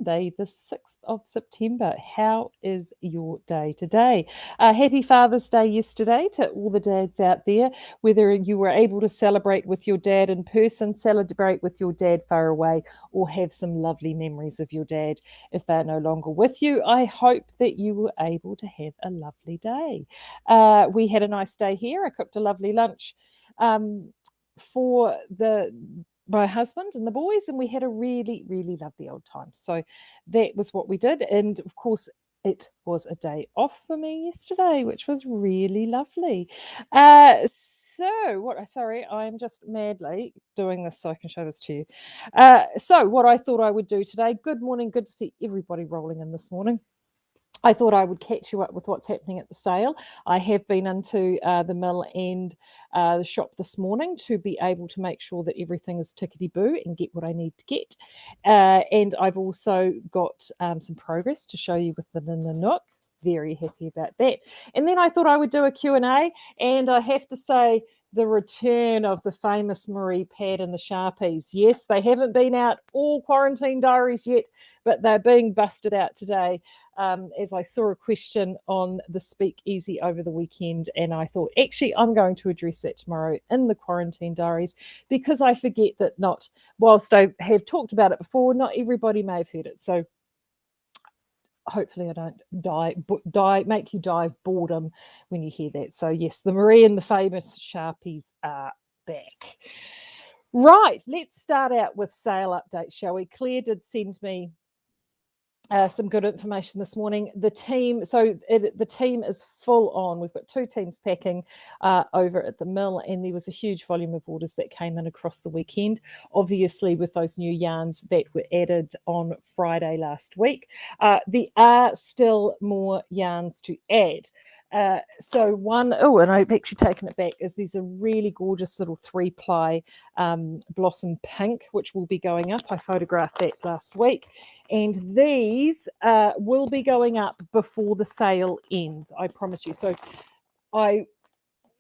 Monday, the 6th of September. How is your day today? Happy Father's Day yesterday to all the dads out there, whether you were able to celebrate with your dad in person, celebrate with your dad far away, or have some lovely memories of your dad if they're no longer with you. I hope that you were able to have a lovely day. We had a nice day here. I cooked a lovely lunch. For my husband and the boys, and we had a really, really lovely old time. So that was what we did. And of course, it was a day off for me yesterday, which was really lovely. Sorry, I'm just madly doing this so I can show this to you. So what I thought I would do today, good morning, good to see everybody rolling in this morning. I thought I would catch you up with what's happening at the sale. I have been into the mill and the shop this morning to be able to make sure that everything is tickety-boo and get what I need to get. And I've also got some progress to show you with the Nanook. Very happy about that. And then I thought I would do a Q&A, and I have to say, the return of the famous Maree pad and the Sharpies. Yes, they haven't been out all Quarantine Diaries yet, but they're being busted out today. As I saw a question on the Speakeasy over the weekend, and I thought, actually, I'm going to address that tomorrow in the Quarantine Diaries, because I forget that whilst I have talked about it before, not everybody may have heard it. So hopefully I don't make you die of boredom when you hear that. So yes, the Maree and the famous Sharpies are back. Right, let's start out with sale updates, shall we? Claire did send me some good information this morning. The team is full on. We've got two teams packing over at the mill, and there was a huge volume of orders that came in across the weekend, obviously with those new yarns that were added on Friday last week. There are still more yarns to add. And I've actually taken it back, is there's a really gorgeous little 3-ply blossom pink, which will be going up. I photographed that last week. And these will be going up before the sale ends, I promise you. So I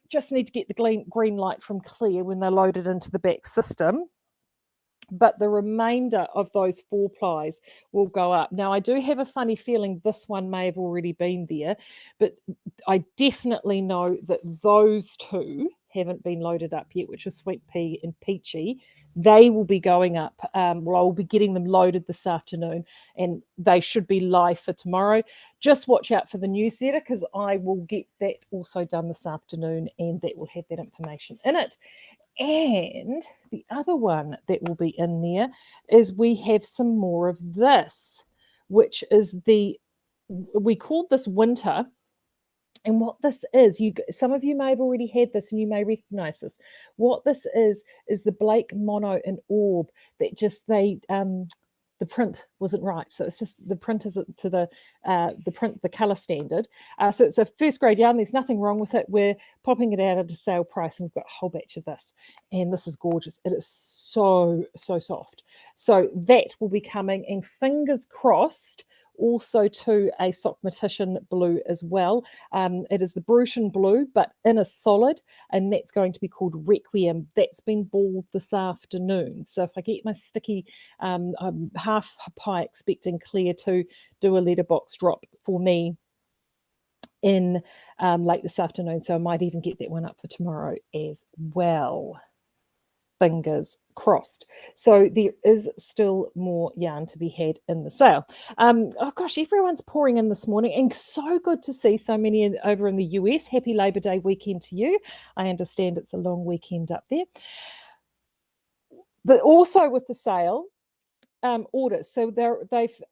just need to get the green light from Claire when they're loaded into the back system. But the remainder of those 4 plies will go up. Now, I do have a funny feeling this one may have already been there, but I definitely know that those two haven't been loaded up yet, which is Sweet Pea and Peachy. They will be going up. I'll be getting them loaded this afternoon, and they should be live for tomorrow. Just watch out for the newsletter, because I will get that also done this afternoon, and that will have that information in it. And the other one that will be in there is we have some more of this, which is we called this winter. And what this is, some of you may have already had this and you may recognize this. What this is the Blake Mono and Orb that just the print wasn't right. So it's just the print isn't to the color standard. So it's a first grade yarn. There's nothing wrong with it. We're popping it out at a sale price, and we've got a whole batch of this. And this is gorgeous. It is so, so soft. So that will be coming, and fingers crossed, also to a Sockmatician blue as well. It is the Brucian blue, but in a solid, and that's going to be called Requiem. That's been balled this afternoon. So if I get my sticky, I'm half pie expecting Claire to do a letterbox drop for me in late this afternoon. So I might even get that one up for tomorrow as well. Fingers crossed. So there is still more yarn to be had in the sale. Oh gosh, everyone's pouring in this morning, and so good to see so many over in the US. Happy Labor Day weekend to you. I understand it's a long weekend up there. But also with the sale orders, so they've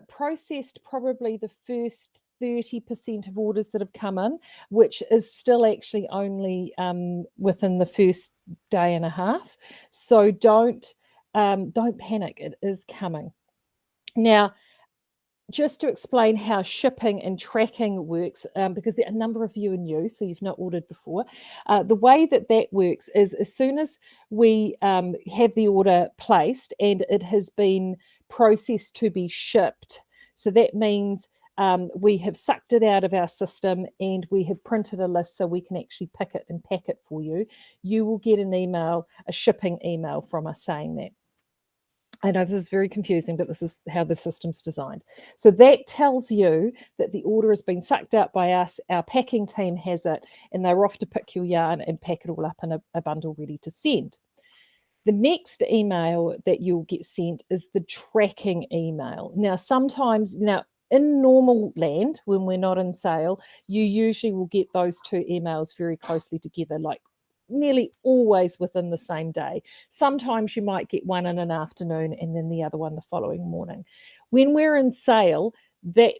processed probably the first 30% of orders that have come in, which is still actually only within the first day and a half. So don't panic, it is coming. Now, just to explain how shipping and tracking works, because there are a number of you are new, so you've not ordered before. The way that works is, as soon as we have the order placed and it has been processed to be shipped, so that means we have sucked it out of our system and we have printed a list so we can actually pick it and pack it for you. You will get an email, a shipping email from us saying that. I know this is very confusing, but this is how the system's designed. So that tells you that the order has been sucked out by us, our packing team has it, and they're off to pick your yarn and pack it all up in a bundle ready to send. The next email that you'll get sent is the tracking email. Now, sometimes, in normal land, when we're not in sale, you usually will get those two emails very closely together, like nearly always within the same day. Sometimes you might get one in an afternoon and then the other one the following morning. When we're in sale, that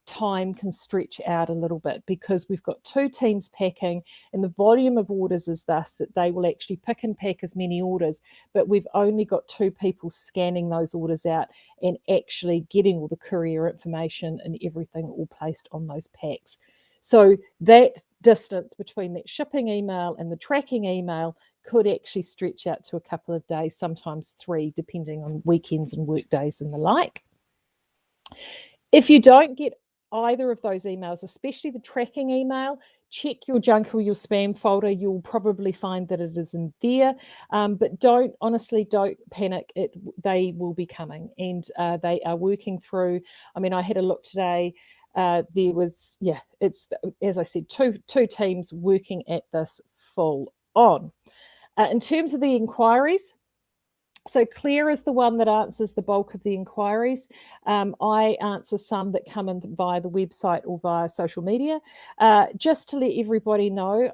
time can stretch out a little bit because we've got two teams packing, and the volume of orders is thus that they will actually pick and pack as many orders, but we've only got two people scanning those orders out and actually getting all the courier information and everything all placed on those packs. So that distance between that shipping email and the tracking email could actually stretch out to a couple of days, sometimes 3, depending on weekends and work days and the like. If you don't get either of those emails, especially the tracking email, check your junk or your spam folder. You'll probably find that it is in there, but don't panic. They will be coming, and they are working through. I mean, I had a look today. There was, it's, as I said, two teams working at this full on. In terms of the inquiries, so Claire is the one that answers the bulk of the inquiries. I answer some that come in via the website or via social media. Just to let everybody know,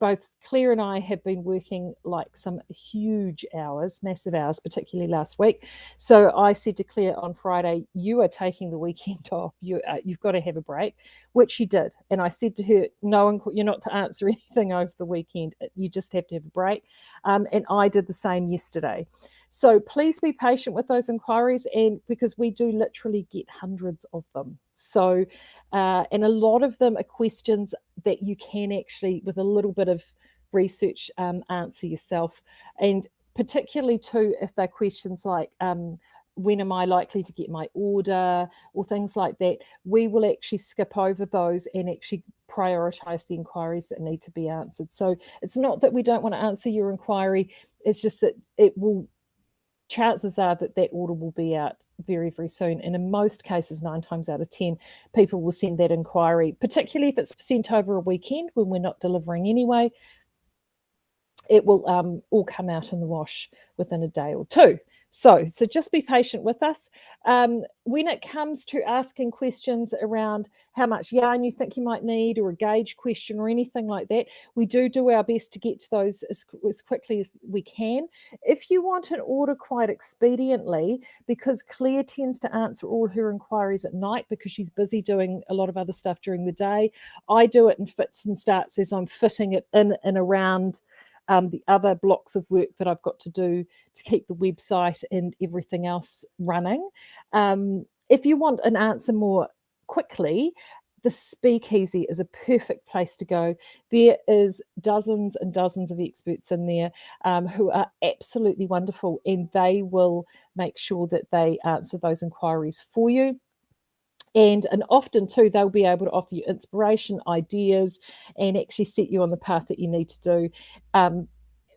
both Claire and I have been working like some huge hours, massive hours, particularly last week. So I said to Claire on Friday, you are taking the weekend off. You've got to have a break, which she did. And I said to her, no, you're not to answer anything over the weekend. You just have to have a break. And I did the same yesterday. So please be patient with those inquiries, and because we do literally get hundreds of them. So, and a lot of them are questions that you can actually, with a little bit of research, answer yourself. And particularly too, if they're questions like, when am I likely to get my order, or things like that, we will actually skip over those and actually prioritize the inquiries that need to be answered. So it's not that we don't want to answer your inquiry, it's just that chances are that order will be out very, very soon. And in most cases, 9 times out of 10, people will send that inquiry, particularly if it's sent over a weekend when we're not delivering anyway. It will all come out in the wash within a day or two. So just be patient with us. When it comes to asking questions around how much yarn you think you might need, or a gauge question or anything like that, we do our best to get to those as quickly as we can. If you want an order quite expediently, because Claire tends to answer all her inquiries at night because she's busy doing a lot of other stuff during the day, I do it in fits and starts as I'm fitting it in and around the other blocks of work that I've got to do to keep the website and everything else running. If you want an answer more quickly, the Speakeasy is a perfect place to go. There is dozens and dozens of experts in there who are absolutely wonderful, and they will make sure that they answer those inquiries for you. And often too, they'll be able to offer you inspiration, ideas, and actually set you on the path that you need to do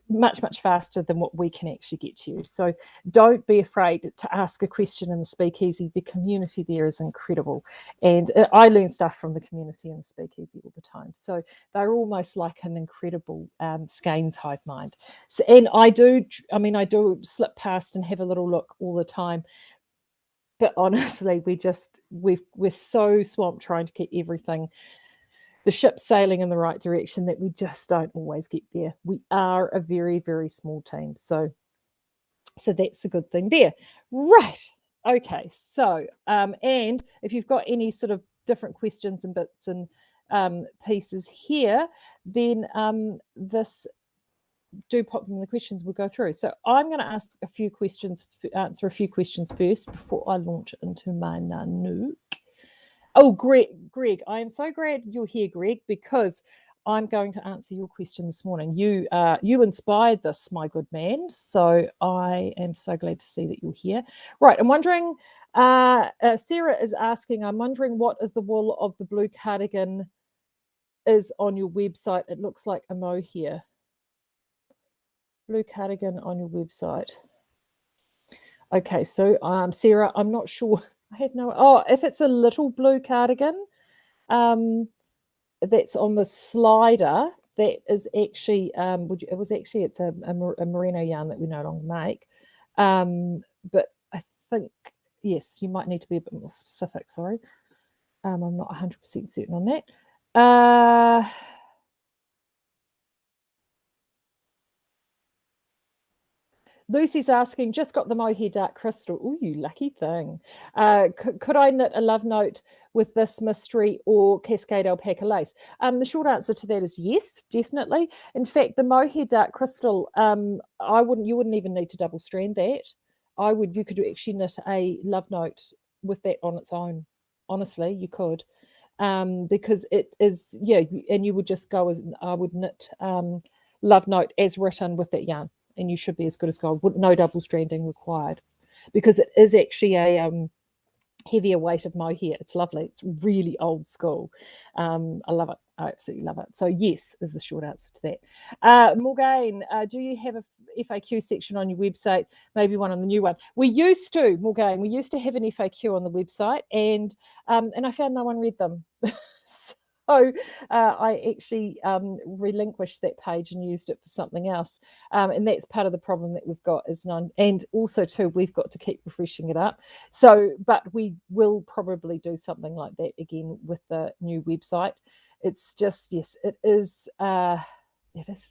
much, much faster than what we can actually get to you. So don't be afraid to ask a question in the Speakeasy. The community there is incredible. And I learn stuff from the community in the Speakeasy all the time. So they're almost like an incredible Skeinz hive mind. So, and I do slip past and have a little look all the time. But honestly, we're so swamped trying to keep the ship sailing in the right direction that we just don't always get there. We are a very, very small team. So that's the good thing there. Right. Okay. So, and if you've got any sort of different questions and bits and pieces here, then do pop them in the questions we'll go through. So I'm going to answer a few questions first before I launch into my Nanook. Oh, Greg, I am so glad you're here, Greg, because I'm going to answer your question this morning. You inspired this, my good man. So I am so glad to see that you're here. Right, I'm wondering, Sarah is asking, I'm wondering what is the wool of the blue cardigan is on your website. It looks like a mohair. Blue cardigan on your website. Okay, so Sarah, I'm not sure. I had no. Oh, if it's a little blue cardigan, um, that's on the slider. That is actually it was actually it's a merino yarn that we no longer make. But I think yes, you might need to be a bit more specific. Sorry, I'm not 100% certain on that. Lucy's asking, just got the mohair dark crystal. Oh, you lucky thing. Could I knit a love note with this mystery or cascade alpaca lace? The short answer to that is yes, definitely. In fact, the mohair dark crystal, you wouldn't even need to double strand that. You could actually knit a love note with that on its own. Honestly, you could. Because it is, yeah, and you would just go as I would knit love note as written with that yarn, and you should be as good as gold. No double stranding required, because it is actually a heavier weight of mohair. It's lovely. It's really old school. I love it. I absolutely love it. So yes is the short answer to that. Morgane, do you have a FAQ section on your website? Maybe one on the new one. We used to, Morgane. We used to have an FAQ on the website, and I found no one read them. So I actually relinquished that page and used it for something else. And that's part of the problem that we've got is none. And also too, we've got to keep refreshing it up. So, but we will probably do something like that again with the new website. It's just, yes, it is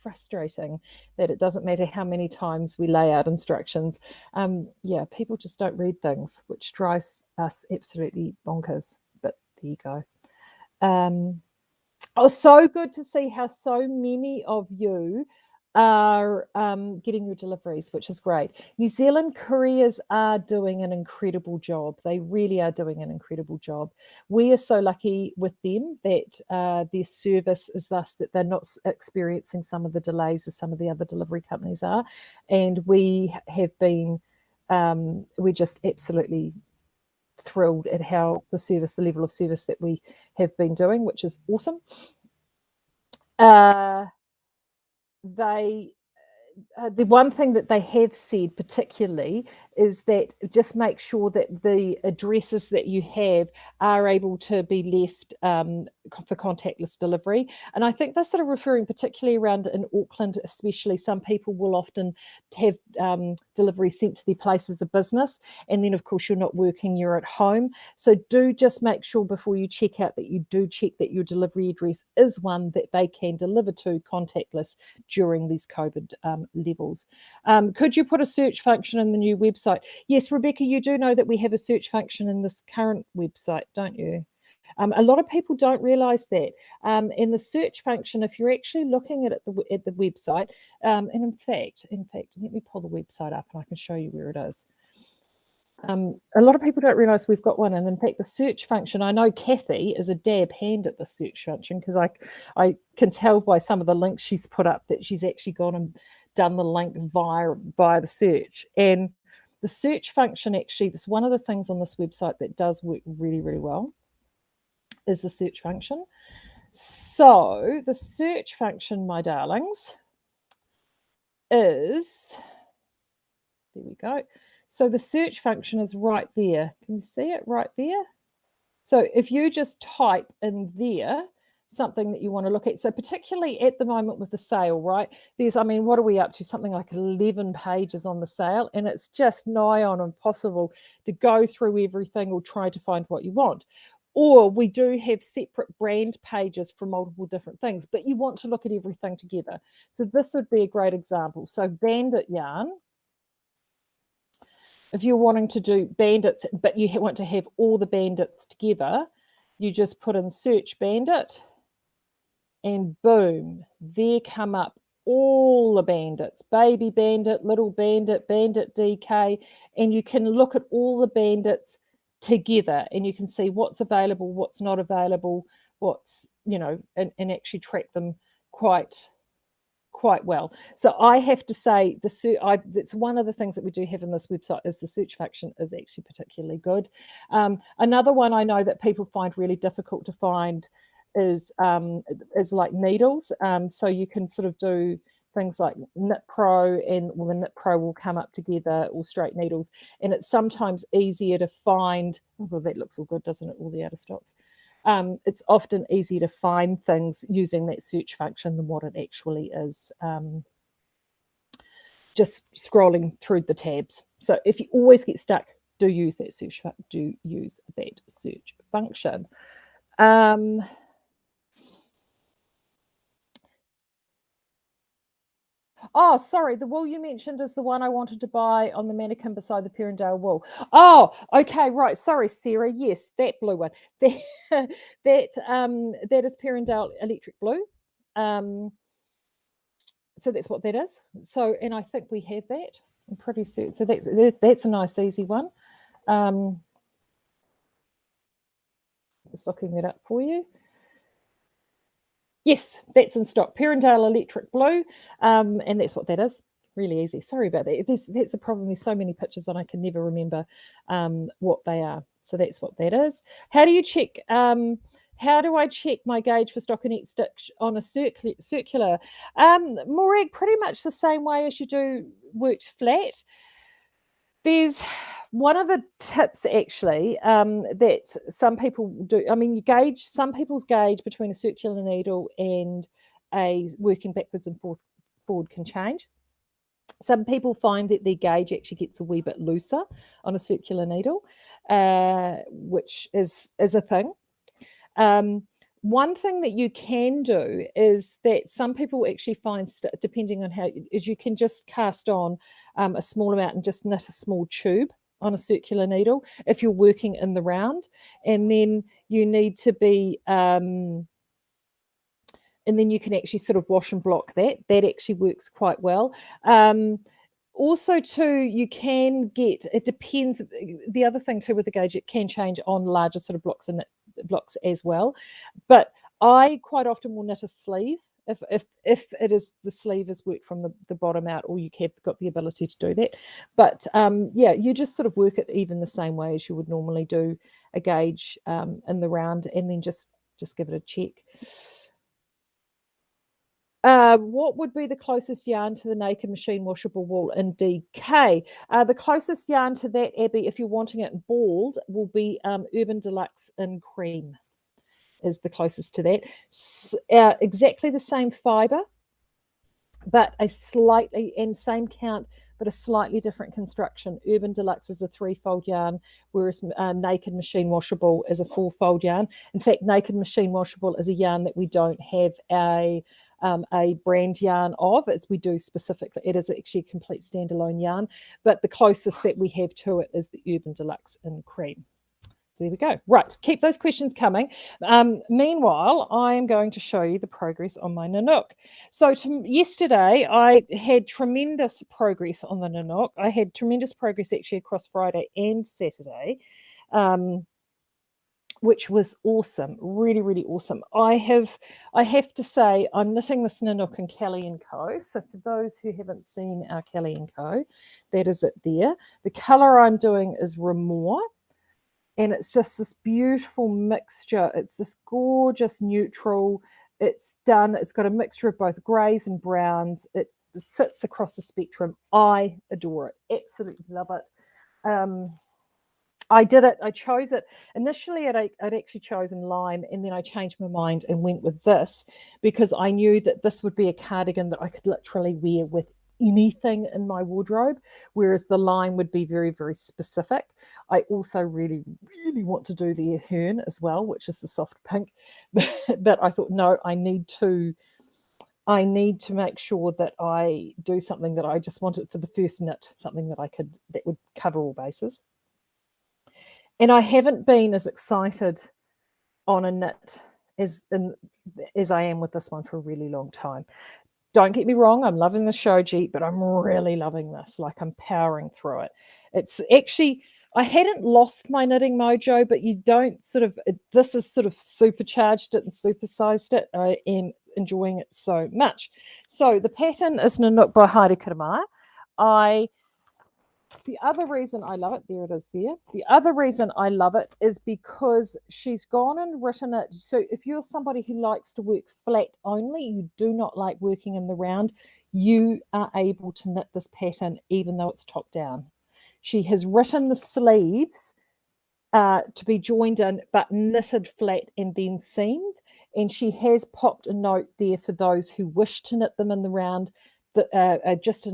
frustrating that it doesn't matter how many times we lay out instructions. Yeah, people just don't read things, which drives us absolutely bonkers. But there you go. So good to see how so many of you are getting your deliveries, which is great. New Zealand couriers are doing an incredible job. They really are doing an incredible job. We are so lucky with them that their service is thus that they're not experiencing some of the delays as some of the other delivery companies are. And we have been, we're just absolutely thrilled at how the level of service that we have been doing, which is awesome. They the one thing that they have said particularly is that just make sure that the addresses that you have are able to be left for contactless delivery. And I think they're sort of referring particularly around in Auckland, especially some people will often have delivery sent to their places of business. And then, of course, you're not working, you're at home. So do just make sure before you check out that you do check that your delivery address is one that they can deliver to contactless during these COVID levels. Could you put a search function in the new website? Yes, Rebecca, you do know that we have a search function in this current website, don't you? A lot of people don't realise that. In the search function, if you're actually looking at the website, and in fact, let me pull the website up and I can show you where it is. A lot of people don't realise we've got one, and in fact, the search function. I know Kathy is a dab hand at the search function because I can tell by some of the links she's put up that she's actually gone and done the link via the search. And the search function actually, this one of the things on this website that does work really, really well is the search function. So the search function, my darlings, is there we go. So the search function is right there. Can you see it right there? So if you just type in there something that you want to look at, so particularly at the moment with the sale, right? What are we up to? Something like 11 pages on the sale, and it's just nigh on impossible to go through everything or try to find what you want. Or we do have separate brand pages for multiple different things, but you want to look at everything together. So this would be a great example. So bandit yarn. If you're wanting to do bandits, but you want to have all the bandits together, you just put in search bandit, and boom, there come up all the bandits, baby bandit, little bandit, bandit DK, and you can look at all the bandits together and you can see what's available, what's not available, and actually track them quite well. So I have to say that's one of the things that we do have in this website is the search function is actually particularly good. Another one I know that people find really difficult to find is like needles. So you can sort of do things like Knit Pro, and the Knit Pro will come up together, or straight needles, and it's sometimes easier to find. Well, that looks all good, doesn't it? All the out of stocks. It's often easier to find things using that search function than what it actually is. Just scrolling through the tabs. So if you always get stuck, do use that search function. Oh, sorry, the wool you mentioned is the one I wanted to buy on the mannequin beside the Perrindale wool. Oh, okay, right. Sorry, Sarah. Yes, that blue one. That is Perrindale Electric Blue. So that's what that is. So, and I think we have that. I'm pretty certain. So that's a nice, easy one. Just looking that up for you. Yes, that's in stock. Perrindale Electric Blue, and that's what that is. Really easy. Sorry about that. That's the problem. There's so many pictures and I can never remember what they are. So that's what that is. How do you check? How do I check my gauge for stockinette stitch on a circular? Maree, pretty much the same way as you do worked flat. There's one of the tips actually that some people do. I mean, you gauge, some people's gauge between a circular needle and a working backwards and forward can change. Some people find that their gauge actually gets a wee bit looser on a circular needle, which is a thing. One thing that you can do is that some people actually find, depending on how, is you can just cast on a small amount and just knit a small tube on a circular needle if you're working in the round, and then you need to be and then you can actually sort of wash and block that. That actually works quite well. Also, too, you can get, it depends. The other thing too with the gauge, it can change on larger sort of blocks and blocks as well. But I quite often will knit a sleeve if it is, the sleeve is worked from the bottom out, or you have got the ability to do that. But yeah, you just sort of work it even the same way as you would normally do a gauge in the round, and then just give it a check. What would be the closest yarn to the naked machine washable wool in DK? The closest yarn to that, Abby, if you're wanting it balled, will be Urban Deluxe in cream, is the closest to that. Exactly the same fibre, but a slightly, and same count, but a slightly different construction. Urban Deluxe is a 3-fold yarn, whereas Naked Machine Washable is a 4-fold yarn. In fact, Naked Machine Washable is a yarn that we don't have a brand yarn of. We do specifically, it is actually a complete standalone yarn, but the closest that we have to it is the Urban Deluxe in cream. So there we go. Right, keep those questions coming. Meanwhile, I am going to show you the progress on my Nanook. So yesterday, I had tremendous progress on the Nanook. I had tremendous progress actually across Friday and Saturday, which was awesome, really, really awesome. I have to say, I'm knitting this Nanook in Kelly & Co. So for those who haven't seen our Kelly & Co., that is it there. The colour I'm doing is Remore. And it's just this beautiful mixture. It's this gorgeous neutral. It's done. It's got a mixture of both greys and browns. It sits across the spectrum. I adore it. Absolutely love it. I did it. I chose it. Initially, I'd actually chosen lime, and then I changed my mind and went with this because I knew that this would be a cardigan that I could literally wear with anything in my wardrobe, whereas the lime would be very, very specific. I also really, really want to do the Ahern as well, which is the soft pink. But I thought, no, I need to make sure that I do something that I just wanted for the first knit, something that would cover all bases. And I haven't been as excited on a knit as I am with this one for a really long time. Don't get me wrong, I'm loving the shoji, but I'm really loving this. Like, I'm powering through it. It's actually, I hadn't lost my knitting mojo, but you don't sort of, this has sort of supercharged it and supersized it. I am enjoying it so much. So the pattern is Nanook by Heidi Kirrmaier. The other reason I love it, there it is there. The other reason I love it is because she's gone and written it. So if you're somebody who likes to work flat only, you do not like working in the round, you are able to knit this pattern even though it's top down. She has written the sleeves to be joined in, but knitted flat and then seamed. And she has popped a note there for those who wish to knit them in the round, just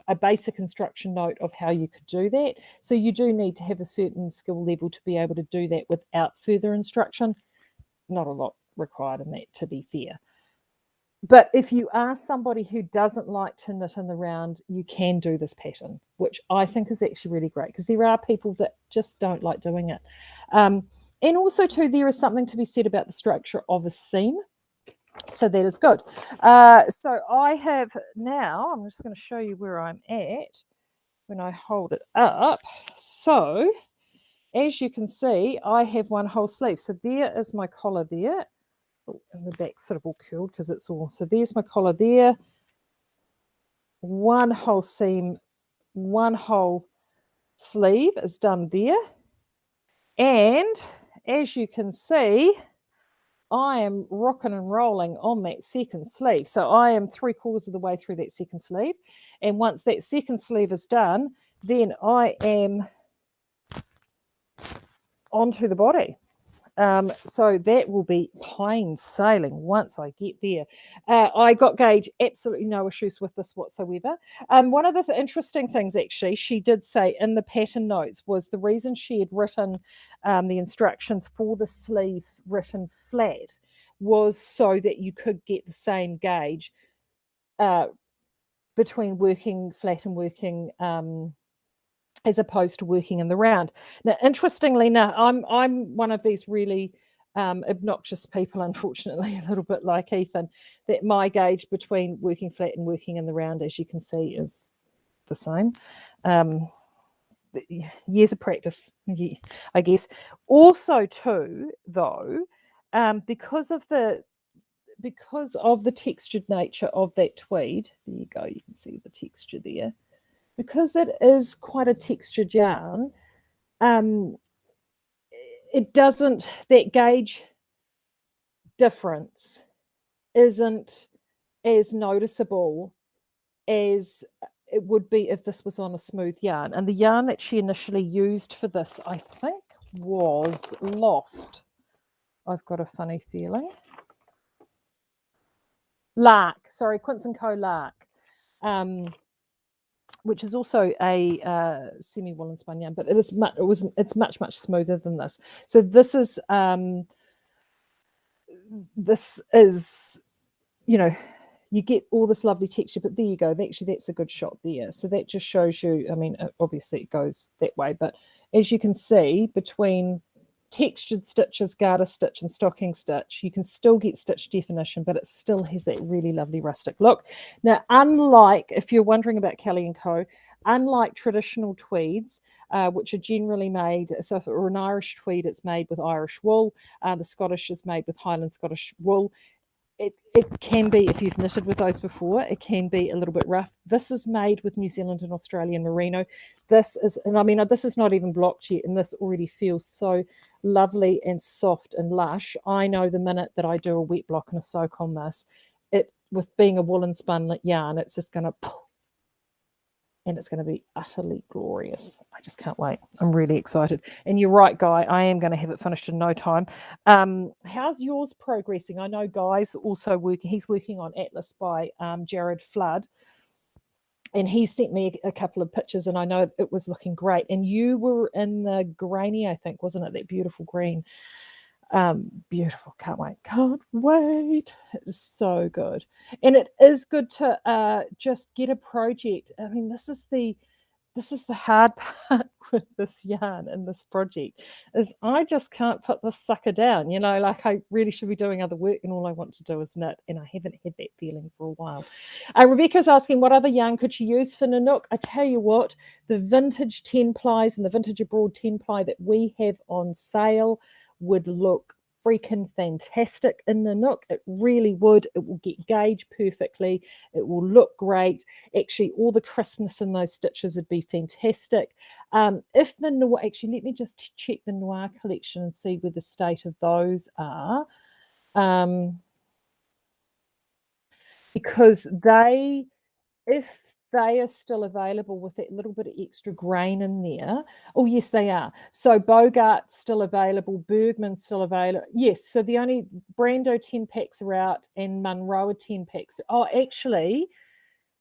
a basic instruction note of how you could do that. So you do need to have a certain skill level to be able to do that without further instruction. Not a lot required in that, to be fair. But if you are somebody who doesn't like to knit in the round, you can do this pattern, which I think is actually really great, because there are people that just don't like doing it. And also, too, there is something to be said about the structure of a seam. So that is good. So I have now, I'm just going to show you where I'm at when I hold it up. So as you can see, I have one whole sleeve. So there is my collar there. And the back's sort of all curled because it's all, so there's my collar there, one whole seam, one whole sleeve is done there, and as you can see, I am rocking and rolling on that second sleeve. So I am 3/4 of the way through that second sleeve, and once that second sleeve is done, then I am onto the body. So that will be plain sailing once I get there. I got Gage absolutely no issues with this whatsoever. One of the interesting things, actually, she did say in the pattern notes was the reason she had written the instructions for the sleeve written flat was so that you could get the same gauge between working flat and working as opposed to working in the round. Now, interestingly, I'm one of these really obnoxious people, unfortunately, a little bit like Ethan, that my gauge between working flat and working in the round, as you can see, is the same. Years of practice, I guess. Also, too, though, because of the textured nature of that tweed, there you go, you can see the texture there. Because it is quite a textured yarn, it doesn't, that gauge difference isn't as noticeable as it would be if this was on a smooth yarn. And the yarn that she initially used for this, I think, was Loft. I've got a funny feeling. Lark, sorry, Quince & Co. Lark. Which is also a semi-woolen spun yarn, but it's much smoother than this. So this is you get all this lovely texture, but there you go. Actually, that's a good shot there. So that just shows you, I mean, obviously it goes that way, but as you can see, between textured stitches, garter stitch and stocking stitch, you can still get stitch definition, but it still has that really lovely rustic look. Now, unlike, if you're wondering about Kelly & Co., unlike traditional tweeds, which are generally made, so if it were an Irish tweed, it's made with Irish wool. The Scottish is made with Highland Scottish wool. It can be, if you've knitted with those before, it can be a little bit rough. This is made with New Zealand and Australian merino. This is, and I mean, this is not even blocked yet, and this already feels so lovely and soft and lush. I know the minute that I do a wet block and a soak on this, with being a woolen spun yarn, it's just going to, and it's going to be utterly glorious. I just can't wait. I'm really excited. And you're right, Guy, I am going to have it finished in no time. How's yours progressing? I know Guy's also working. He's working on Atlas by Jared Flood. And he sent me a couple of pictures, and I know it was looking great. And you were in the grainy, I think, wasn't it? That beautiful green. Beautiful. Can't wait. It is so good. And it is good to just get a project. I mean, this is the hard part with this yarn and this project, is I just can't put this sucker down, like I really should be doing other work and all I want to do is knit, and I haven't had that feeling for a while. Rebecca's asking what other yarn could she use for Nanook. I tell you what, the vintage 10 plies and the vintage abroad 10 ply that we have on sale would look freaking fantastic in Nanook. It really would. It will get gauge perfectly. It will look great. Actually, all the crispness in those stitches would be fantastic. If the Noir, actually, let me just check the Noir collection and see where the state of those are. Because they if they are still available with that little bit of extra grain in there. Oh, yes, they are. So Bogart's still available, Bergman's still available. Yes, so the only Brando 10 packs are out and Munro 10 packs. Oh, actually,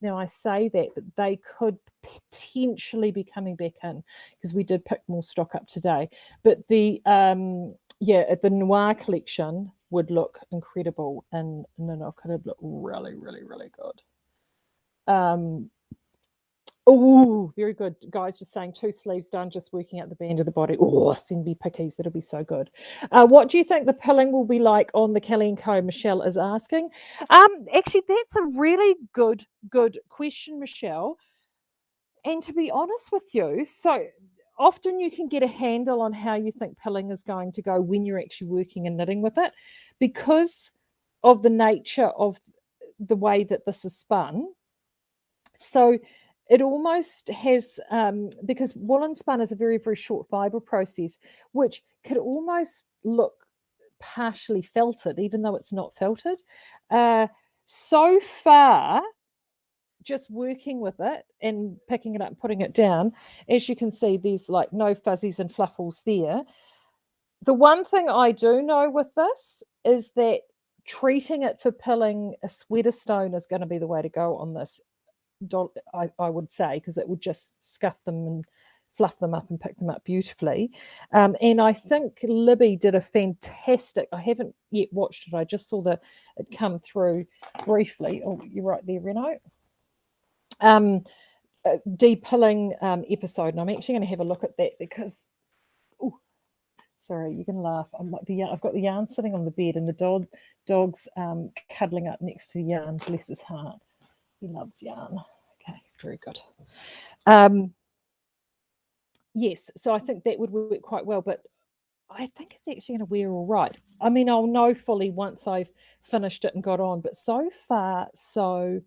now I say that, but they could potentially be coming back in because we did pick more stock up today. But the the Noir collection would look incredible and Nanook. It'd look really, really, really good. Oh, very good. Guys just saying 2 sleeves done, just working out the band of the body. Oh, send me pickies. That'll be so good. What do you think the pilling will be like on the Kelly & Co? Michelle is asking. Actually, that's a really good question, Michelle. And to be honest with you, so often you can get a handle on how you think pilling is going to go when you're actually working and knitting with it because of the nature of the way that this is spun. So it almost has, because woolen spun is a very, very short fibre process, which could almost look partially felted, even though it's not felted. So far, just working with it and picking it up and putting it down, as you can see, there's like no fuzzies and fluffles there. The one thing I do know with this is that treating it for pilling a sweater stone is going to be the way to go on this. I would say, because it would just scuff them and fluff them up and pick them up beautifully. And I think Libby did a fantastic, I haven't yet watched it, I just saw it come through briefly. Oh, you're right there, Reno. Depilling episode, and I'm actually going to have a look at that because, oh, sorry, you can laugh. I've got the yarn sitting on the bed, and the dog's cuddling up next to the yarn. Bless his heart. He loves yarn. Okay, very good. Yes, so I think that would work quite well, but I think it's actually going to wear all right. I mean, I'll know fully once I've finished it and got on, but so far, so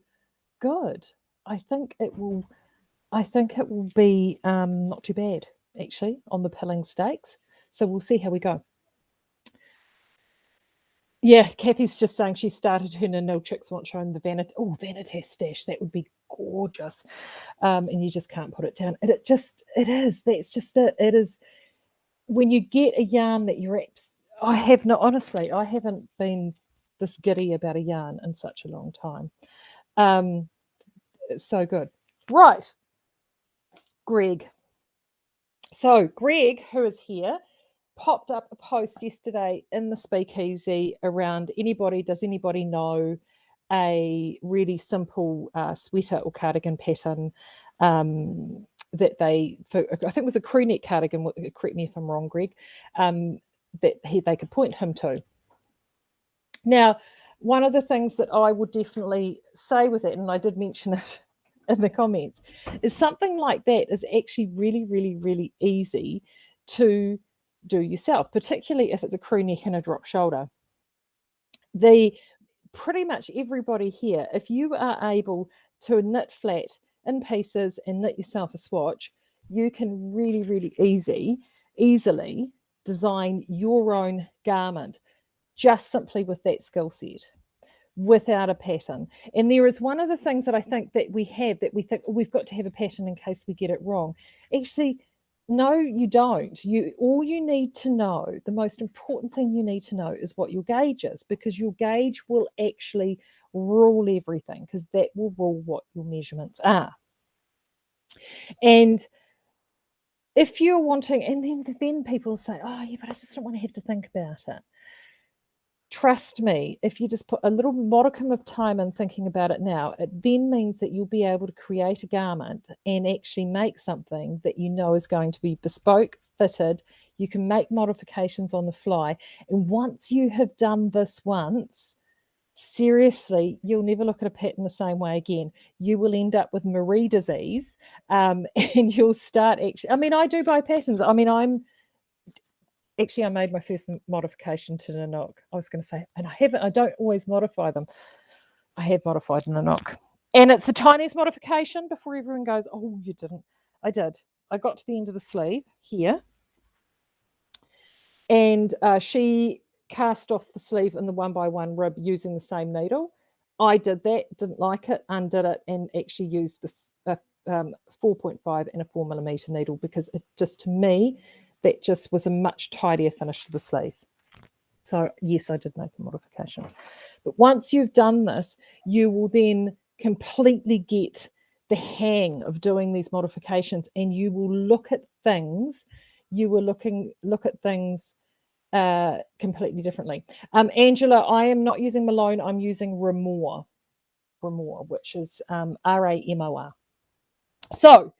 good. I think it will be not too bad, actually, on the pilling stakes. So we'll see how we go. Yeah, Kathy's just saying she started her Nil Chicks want showing the Vanitas stash. That would be gorgeous. And you just can't put it down. It is. That's just it. It is when you get a yarn that you're I haven't been this giddy about a yarn in such a long time. It's so good. Right. Greg. So Greg, who is here, popped up a post yesterday in the speakeasy around does anybody know a really simple sweater or cardigan pattern that I think it was a crew neck cardigan, correct me if I'm wrong, Greg, that they could point him to. Now, one of the things that I would definitely say with it, and I did mention it in the comments, is something like that is actually really, really, really easy to do yourself, particularly if it's a crew neck and a drop shoulder. Pretty much everybody here, if you are able to knit flat in pieces and knit yourself a swatch, you can really, really easily design your own garment just simply with that skill set, without a pattern. And there is one of the things that I think that we think we've got to have a pattern in case we get it wrong. Actually, no, you don't. All you need to know, the most important thing you need to know is what your gauge is, because your gauge will actually rule everything, because that will rule what your measurements are. And if you're wanting, and then people say, oh yeah, but I just don't want to have to think about it. Trust me, if you just put a little modicum of time in thinking about it now, it then means that you'll be able to create a garment and actually make something that you know is going to be bespoke, fitted. You can make modifications on the fly. And once you have done this once, seriously, you'll never look at a pattern the same way again. You will end up with Maree disease, and you'll start actually, I mean, I do buy patterns. I mean, I made my first modification to Nanook. I was going to say, and I don't always modify them. I have modified Nanook. And it's the tiniest modification before everyone goes, oh, you didn't. I did. I got to the end of the sleeve here. And she cast off the sleeve in the 1x1 rib using the same needle. I did that, didn't like it, undid it, and actually used a 4.5 and a 4mm needle, because it just, to me, that just was a much tidier finish to the sleeve. So yes, I did make a modification. But once you've done this, you will then completely get the hang of doing these modifications, and you will look at things. You will look at things completely differently. Angela, I am not using Malone. I'm using Ramor, which is Ramor. So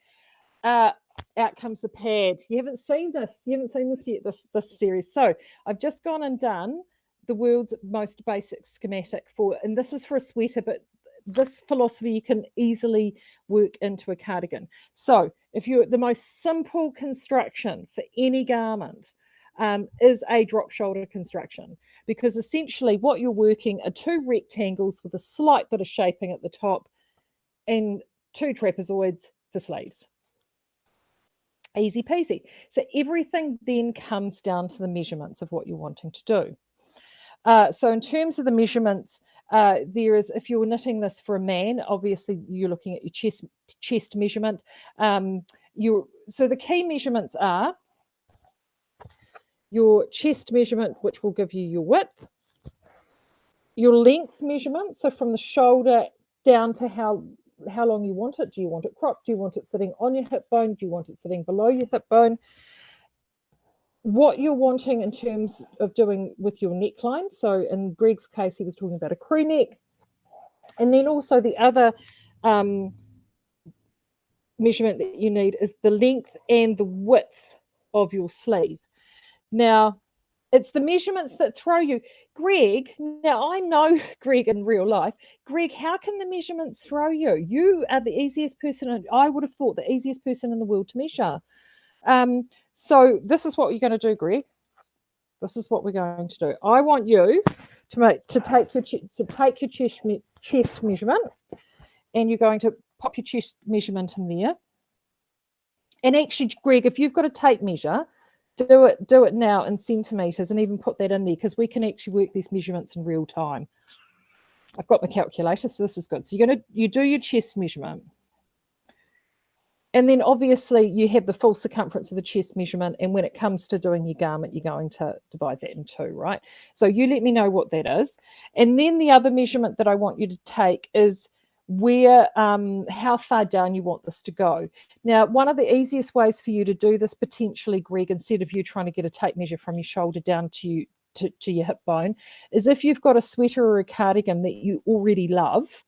out comes the pad. You haven't seen this. You haven't seen this yet. This series. So I've just gone and done the world's most basic schematic for, and this is for a sweater, but this philosophy you can easily work into a cardigan. So if you're the most simple construction for any garment is a drop shoulder construction, because essentially what you're working are two rectangles with a slight bit of shaping at the top and two trapezoids for sleeves. Easy peasy. So everything then comes down to the measurements of what you're wanting to do. So in terms of the measurements, there is, if you're knitting this for a man, obviously you're looking at your chest measurement. So the key measurements are your chest measurement, which will give you your width, your length measurement, so from the shoulder down to how long you want it. Do you want it cropped? Do you want it sitting on your hip bone? Do you want it sitting below your hip bone? What you're wanting in terms of doing with your neckline. So in Greg's case, he was talking about a crew neck. And then also the other measurement that you need is the length and the width of your sleeve. Now, it's the measurements that throw you. Greg, now I know Greg in real life. Greg, how can the measurements throw you? You are the easiest person, I would have thought, the easiest person in the world to measure. So this is what you're going to do, Greg. This is what we're going to do. I want you to take your chest measurement, and you're going to pop your chest measurement in there. And actually, Greg, if you've got a tape measure, do it now in centimeters, and even put that in there, because we can actually work these measurements in real time. I've got my calculator, so this is good. So you do your chest measurement. And then obviously you have the full circumference of the chest measurement. And when it comes to doing your garment, you're going to divide that in two, right? So you let me know what that is. And then the other measurement that I want you to take is how far down you want this to go. Now, one of the easiest ways for you to do this potentially, Greg, instead of you trying to get a tape measure from your shoulder down to your hip bone, is if you've got a sweater or a cardigan that you already love.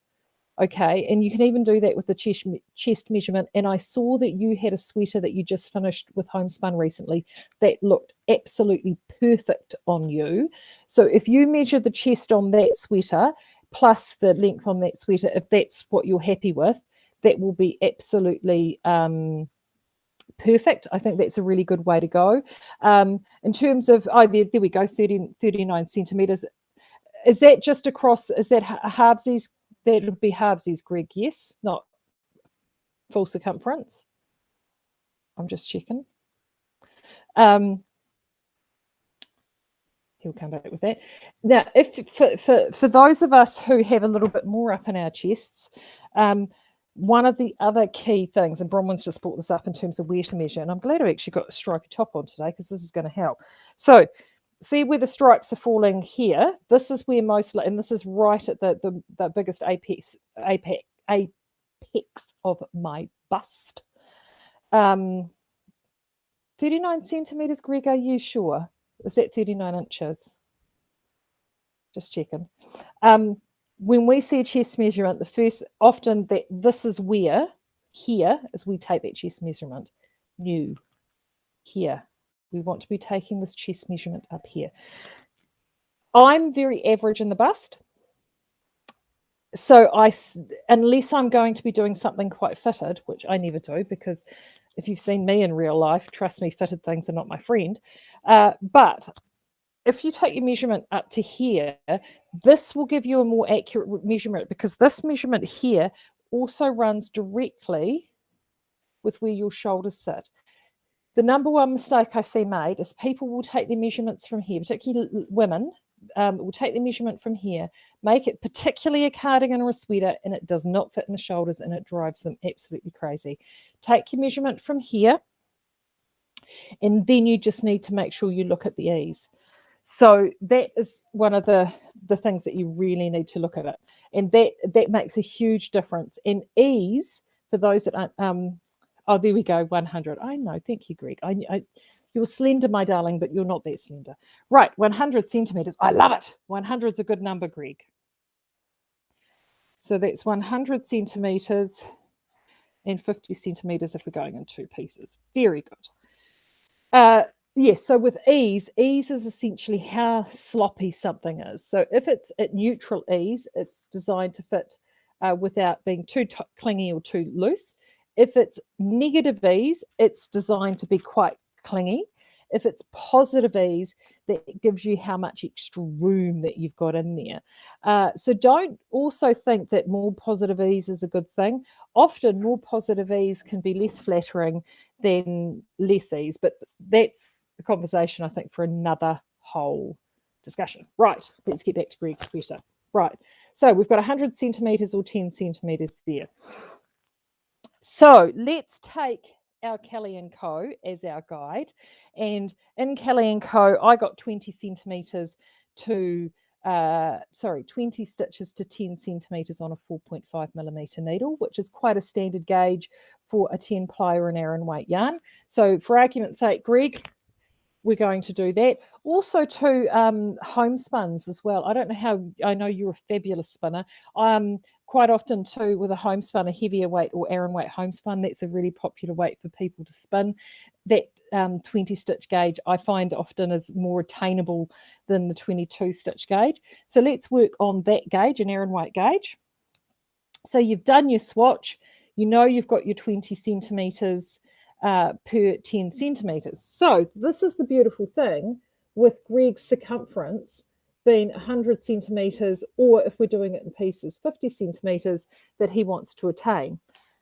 Okay, and you can even do that with the chest measurement. And I saw that you had a sweater that you just finished with homespun recently that looked absolutely perfect on you. So if you measure the chest on that sweater plus the length on that sweater, if that's what you're happy with, that will be absolutely perfect. I think that's a really good way to go. In terms of, there we go, 39 centimeters. Is that just across, is that halvesies? That would be halvesies, Greg, yes? Not full circumference? I'm just checking. He'll come back with that. Now, for those of us who have a little bit more up in our chests, one of the other key things, and Bronwyn's just brought this up in terms of where to measure, and I'm glad I've actually got a stripy top on today because this is going to help. So, see where the stripes are falling here. This is where and this is right at the biggest apex of my bust. 39 centimeters, Greg, are you sure? Is that 39 inches? Just checking. When we see a chest measurement, often this is where, here is we take that chest measurement. New, here. We want to be taking this chest measurement up here. I'm very average in the bust. So unless I'm going to be doing something quite fitted, which I never do, because if you've seen me in real life, trust me, fitted things are not my friend. But if you take your measurement up to here, this will give you a more accurate measurement, because this measurement here also runs directly with where your shoulders sit. The number one mistake I see made is people will take their measurements from here, particularly women, we'll take the measurement from here, make it particularly a cardigan or a sweater, and it does not fit in the shoulders and it drives them absolutely crazy. Take your measurement from here, and then you just need to make sure you look at the ease. So that is one of the things that you really need to look at it. And that makes a huge difference. And ease, for those that aren't, oh, there we go, 100. I know, thank you, Greg. You're slender, my darling, but you're not that slender. Right, 100 centimetres. I love it. 100's a good number, Greg. So that's 100 centimetres and 50 centimetres if we're going in two pieces. Very good. Yes, so with ease is essentially how sloppy something is. So if it's at neutral ease, it's designed to fit without being too clingy or too loose. If it's negative ease, it's designed to be quite clingy. If it's positive ease, that gives you how much extra room that you've got in there. So don't also think that more positive ease is a good thing. Often more positive ease can be less flattering than less ease, but that's a conversation, I think, for another whole discussion. Right, let's get back to Greg's sweater. Right, so we've got 100 centimetres or 10 centimetres there. So let's take our Kelly & Co. as our guide. And in Kelly & Co., I got 20 centimetres to, 20 stitches to 10 centimetres on a 4.5 millimetre needle, which is quite a standard gauge for a 10 ply or an Aran weight yarn. So for argument's sake, Greg, we're going to do that. Also to homespuns as well. I don't know how, I know you're a fabulous spinner. Quite often too with a homespun, a heavier weight or Aran weight homespun, that's a really popular weight for people to spin. That 20 stitch gauge I find often is more attainable than the 22 stitch gauge. So let's work on that gauge, an Aran weight gauge. So you've done your swatch, you know you've got your 20 centimetres per 10 centimetres. So this is the beautiful thing with Greg's circumference being 100 centimetres, or if we're doing it in pieces, 50 centimetres that he wants to attain.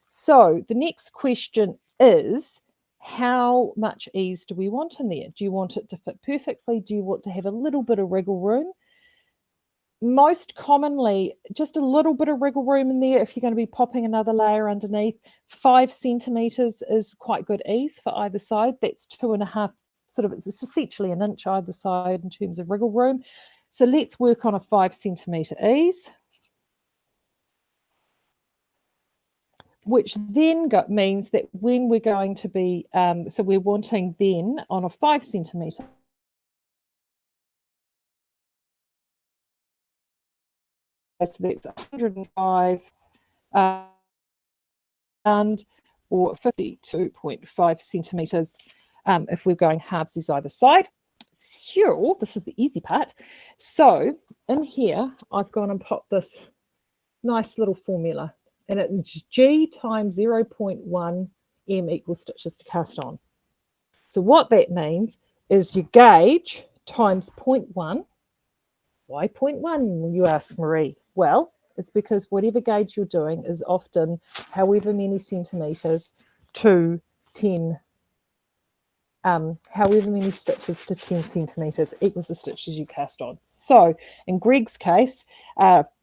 So the next question is, how much ease do we want in there? Do you want it to fit perfectly? Do you want to have a little bit of wriggle room? Most commonly, just a little bit of wriggle room in there if you're going to be popping another layer underneath. 5 centimetres is quite good ease for either side. That's 2.5, it's essentially an inch either side in terms of wriggle room. So let's work on a 5 centimetre ease, which then means that when we're going to be, so we're wanting then on a 5 centimetre, so that's 105 and or 52.5 centimetres if we're going halvesies either side. Sure, this is the easy part. So in here, I've gone and popped this nice little formula, and it's G times 0.1 M equals stitches to cast on. So what that means is your gauge times 0.1. Why 0.1, you ask, Maree? Well, it's because whatever gauge you're doing is often however many centimetres to 10 however many stitches to 10 centimetres equals the stitches you cast on. So in Greg's case,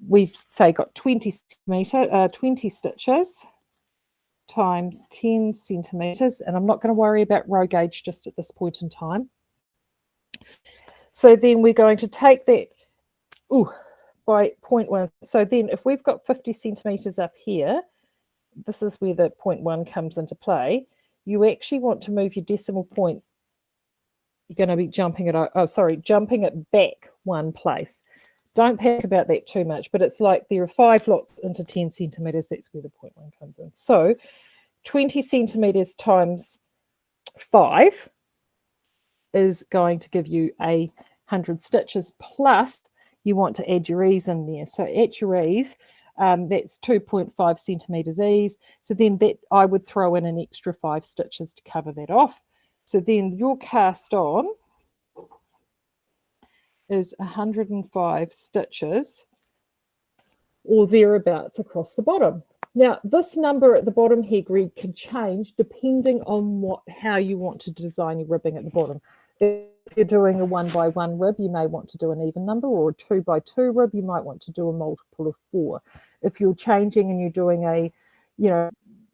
we've say got 20 stitches times 10 centimetres, and I'm not going to worry about row gauge just at this point in time. So then we're going to take that by 0.1. So then if we've got 50 centimetres up here, this is where the 0.1 comes into play. You actually want to move your decimal point. You're going to be jumping it back one place. Don't panic about that too much, but it's like there are 5 lots into 10 centimetres. That's where the 0.1 comes in. So 20 centimetres times 5 is going to give you 100 stitches, plus you want to add your ease in there. So at your ease, that's 2.5 centimetres ease. So then that I would throw in an extra 5 stitches to cover that off. So then your cast on is 105 stitches or thereabouts across the bottom. Now, this number at the bottom here, Greg, can change depending on how you want to design your ribbing at the bottom. If If you're doing a 1 by 1 rib, you may want to do an even number, or a 2 by 2 rib, you might want to do a multiple of 4. If you're changing and you're doing a,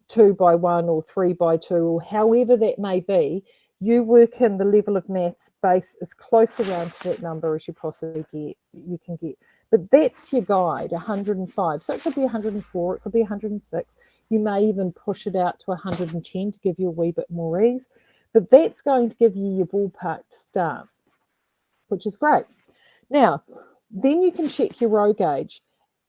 2 by 1 or 3 by 2, or however that may be, you work in the level of maths base as close around to that number as you possibly can get. But that's your guide, 105. So it could be 104, it could be 106. You may even push it out to 110 to give you a wee bit more ease. But that's going to give you your ballpark to start, which is great. Now, then you can check your row gauge.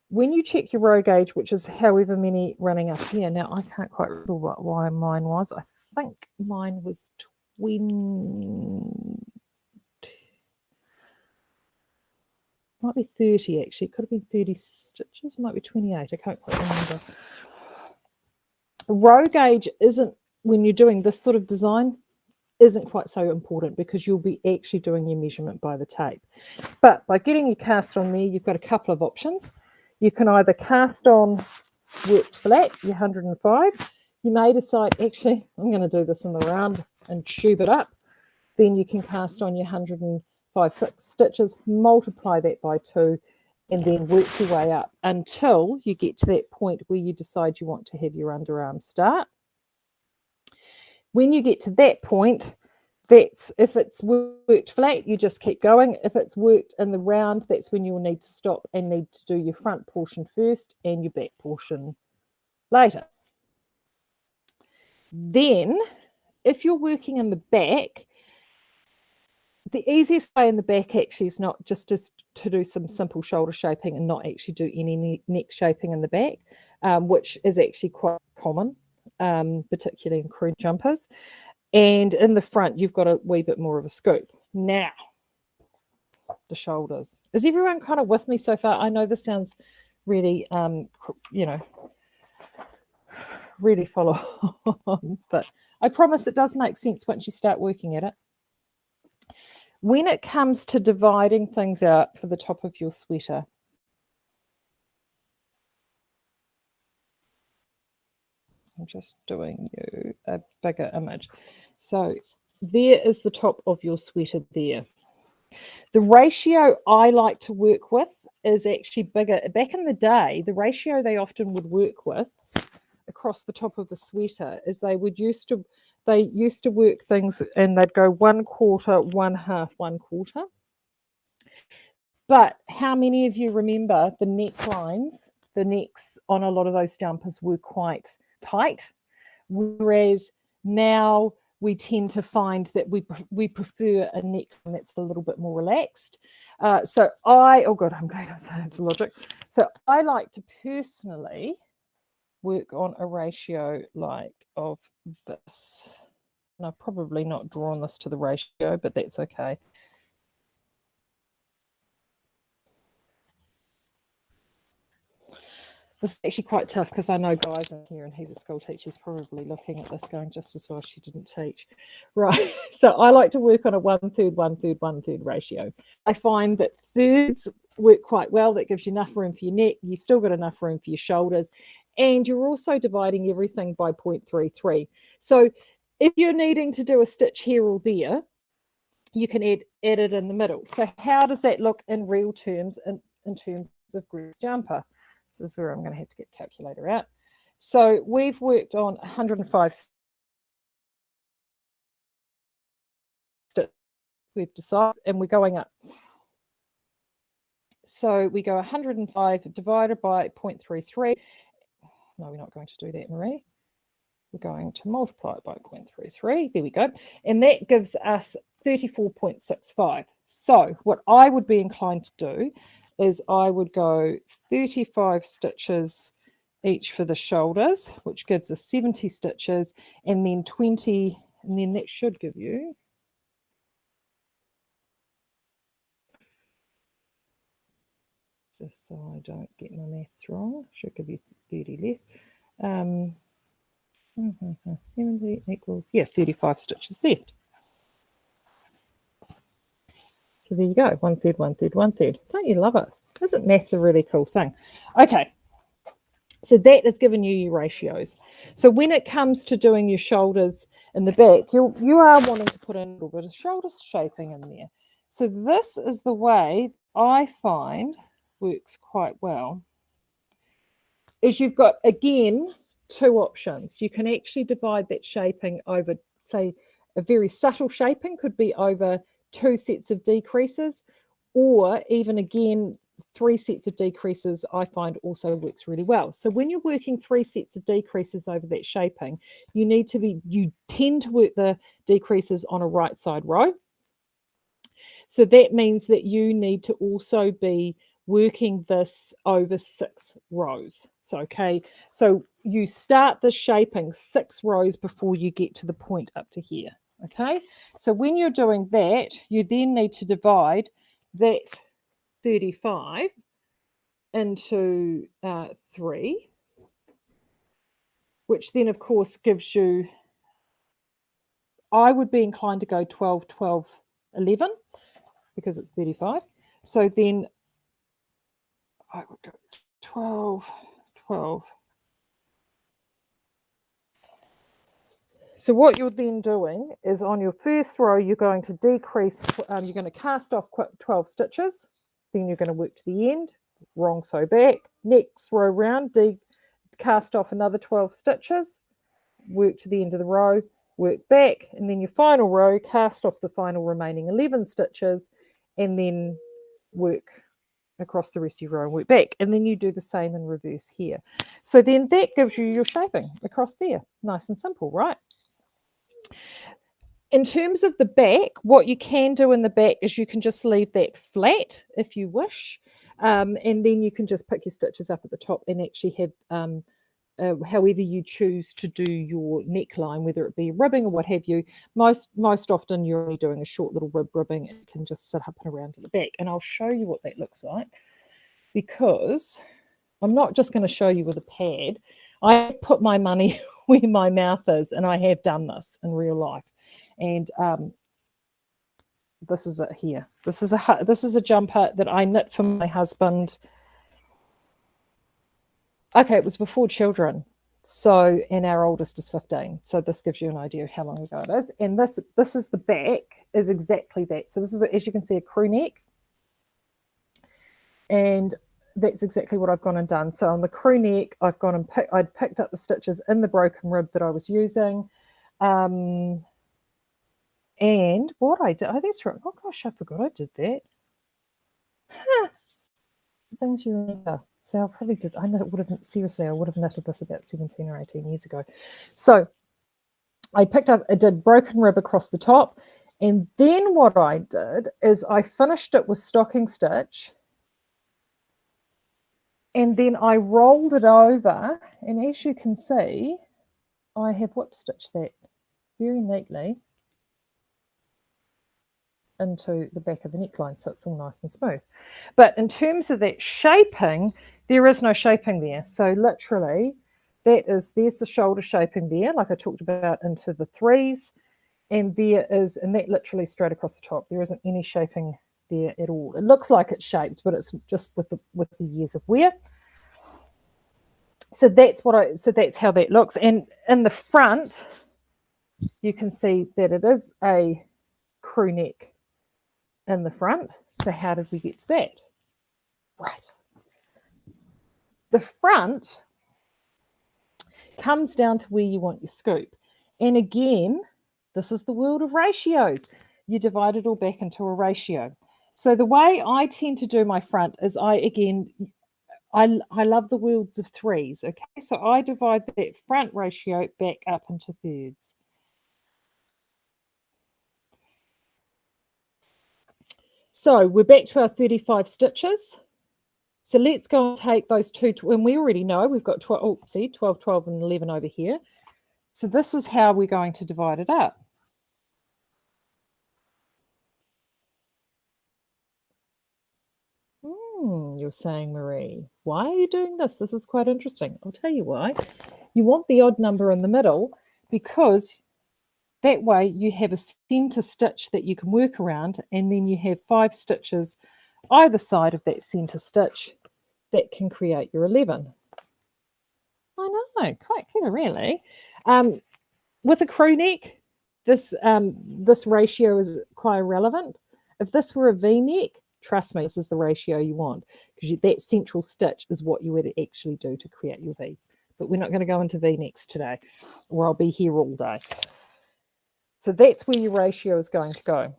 When you check your row gauge, which is however many running up here, now I can't quite remember why mine was. I think mine was 20, might be 30 actually. It could have been 30 stitches, it might be 28. I can't quite remember. Row gauge isn't, when you're doing this sort of design, isn't quite so important because you'll be actually doing your measurement by the tape. But by getting your cast on there, you've got a couple of options. You can either cast on worked flat, your 105. You may decide, actually, I'm going to do this in the round and tube it up. Then you can cast on your 105 stitches, multiply that by 2, and then work your way up until you get to that point where you decide you want to have your underarm start. When you get to that point, that's if it's worked flat, you just keep going. If it's worked in the round, that's when you'll need to stop and need to do your front portion first and your back portion later. Then, if you're working in the back, the easiest way in the back actually is not just to do some simple shoulder shaping and not actually do any neck shaping in the back, which is actually quite common, particularly in crew jumpers. And in the front, you've got a wee bit more of a scoop. Now, the shoulders. Is everyone kind of with me so far? I know this sounds really, really follow on, but I promise it does make sense once you start working at it. When it comes to dividing things out for the top of your sweater, I'm just doing you a bigger image. So there is the top of your sweater there. The ratio I like to work with is actually bigger. Back in the day, the ratio they often would work with across the top of the sweater is they used to work things and they'd go 1/4, 1/2, 1/4. But how many of you remember the necklines? The necks on a lot of those jumpers were quite tight, whereas now we tend to find that we prefer a neckline that's a little bit more relaxed. I'm glad I'm saying it's logic. So I like to personally work on a ratio like of this. And I've probably not drawn this to the ratio, but that's okay. This is actually quite tough because I know guys in here and he's a school teacher. He's probably looking at this going, just as well she didn't teach. Right. So I like to work on a 1/3, 1/3, 1/3 ratio. I find that thirds work quite well. That gives you enough room for your neck. You've still got enough room for your shoulders. And you're also dividing everything by 0.33. So if you're needing to do a stitch here or there, you can add it in the middle. So how does that look in real terms, in terms of Greg's jumper? This is where I'm going to have to get the calculator out. So we've worked on 105 stitches. We've decided, and we're going up. So we go 105 divided by 0.33. No, we're not going to do that, Maree. We're going to multiply it by 0.33. There we go. And that gives us 34.65. So what I would be inclined to do is I would go 35 stitches each for the shoulders, which gives us 70 stitches, and then 20, and then that should give you, just so I don't get my maths wrong, should give you 30 left. 70 equals, 35 stitches left. So there you go, 1/3, 1/3, 1/3. Don't you love it? Isn't maths a really cool thing? Okay, So that has given you your ratios. So when it comes to doing your shoulders in the back, you are wanting to put in a little bit of shoulder shaping in there. So this is the way I find works quite well. Is you've got, again, two options. You can actually divide that shaping over, say, a very subtle shaping could be over 2 sets of decreases, or even, again, 3 sets of decreases I find also works really well. So when you're working 3 sets of decreases over that shaping, you tend to work the decreases on a right side row. So that means that you need to also be working this over 6 rows. So, okay, so you start the shaping 6 rows before you get to the point up to here. Okay, so when you're doing that, you then need to divide that 35 into 3, which then, of course, gives you, I would be inclined to go 12, 12, 11, because it's 35. So then I would go 12, 12. So what you're then doing is on your first row, you're going to decrease, you're going to cast off 12 stitches, then you're going to work to the end, wrong sew back, next row round, cast off another 12 stitches, work to the end of the row, work back, and then your final row, cast off the final remaining 11 stitches, and then work across the rest of your row and work back. And then you do the same in reverse here. So then that gives you your shaping across there. Nice and simple, right? In terms of the back, what you can do in the back is you can just leave that flat if you wish. And then you can just pick your stitches up at the top and actually have however you choose to do your neckline, whether it be ribbing or what have you. Most often you're only doing a short little ribbing and it can just sit up and around to the back. And I'll show you what that looks like, because I'm not just going to show you with a pad. I put my money where my mouth is, and I have done this in real life. And this is it here. This is a jumper that I knit for my husband. Okay, it was before children. So, and our oldest is 15. So this gives you an idea of how long ago it is. And this is the back, is exactly that. So this is, as you can see, a crew neck. And that's exactly what I've gone and done. So on the crew neck, I'd picked up the stitches in the broken rib that I was using. And what I did, oh, that's right. Oh gosh, I forgot I did that. Huh. Things you remember. So I probably did. I would have knitted this about 17 or 18 years ago. So I did broken rib across the top. And then what I did is I finished it with stocking stitch. And then I rolled it over. And as you can see, I have whip stitched that very neatly into the back of the neckline, so it's all nice and smooth. But in terms of that shaping, there is no shaping there. So literally, there's the shoulder shaping there, like I talked about, into the 3s, and that literally straight across the top. There isn't any shaping there at all. It looks like it's shaped, but it's just with the years of wear. So that's how that looks. And in the front, you can see that it is a crew neck in the front. So how did we get to that? Right. The front comes down to where you want your scoop. And again, this is the world of ratios. You divide it all back into a ratio. So the way I tend to do my front is I love the worlds of 3s. Okay, so I divide that front ratio back up into thirds. So we're back to our 35 stitches. So let's go and take those two, and we already know we've got 12, 12, and 11 over here. So this is how we're going to divide it up. You're saying, Maree, why are you doing this? This is quite interesting. I'll tell you why. You want the odd number in the middle, because that way you have a center stitch that you can work around, and then you have 5 stitches either side of that center stitch that can create your 11. I know, quite clever, really. With a crew neck, this ratio is quite irrelevant. If this were a V-neck, trust me, this is the ratio you want, because that central stitch is what you would actually do to create your V. But we're not going to go into V-necks today, or I'll be here all day. So that's where your ratio is going to go.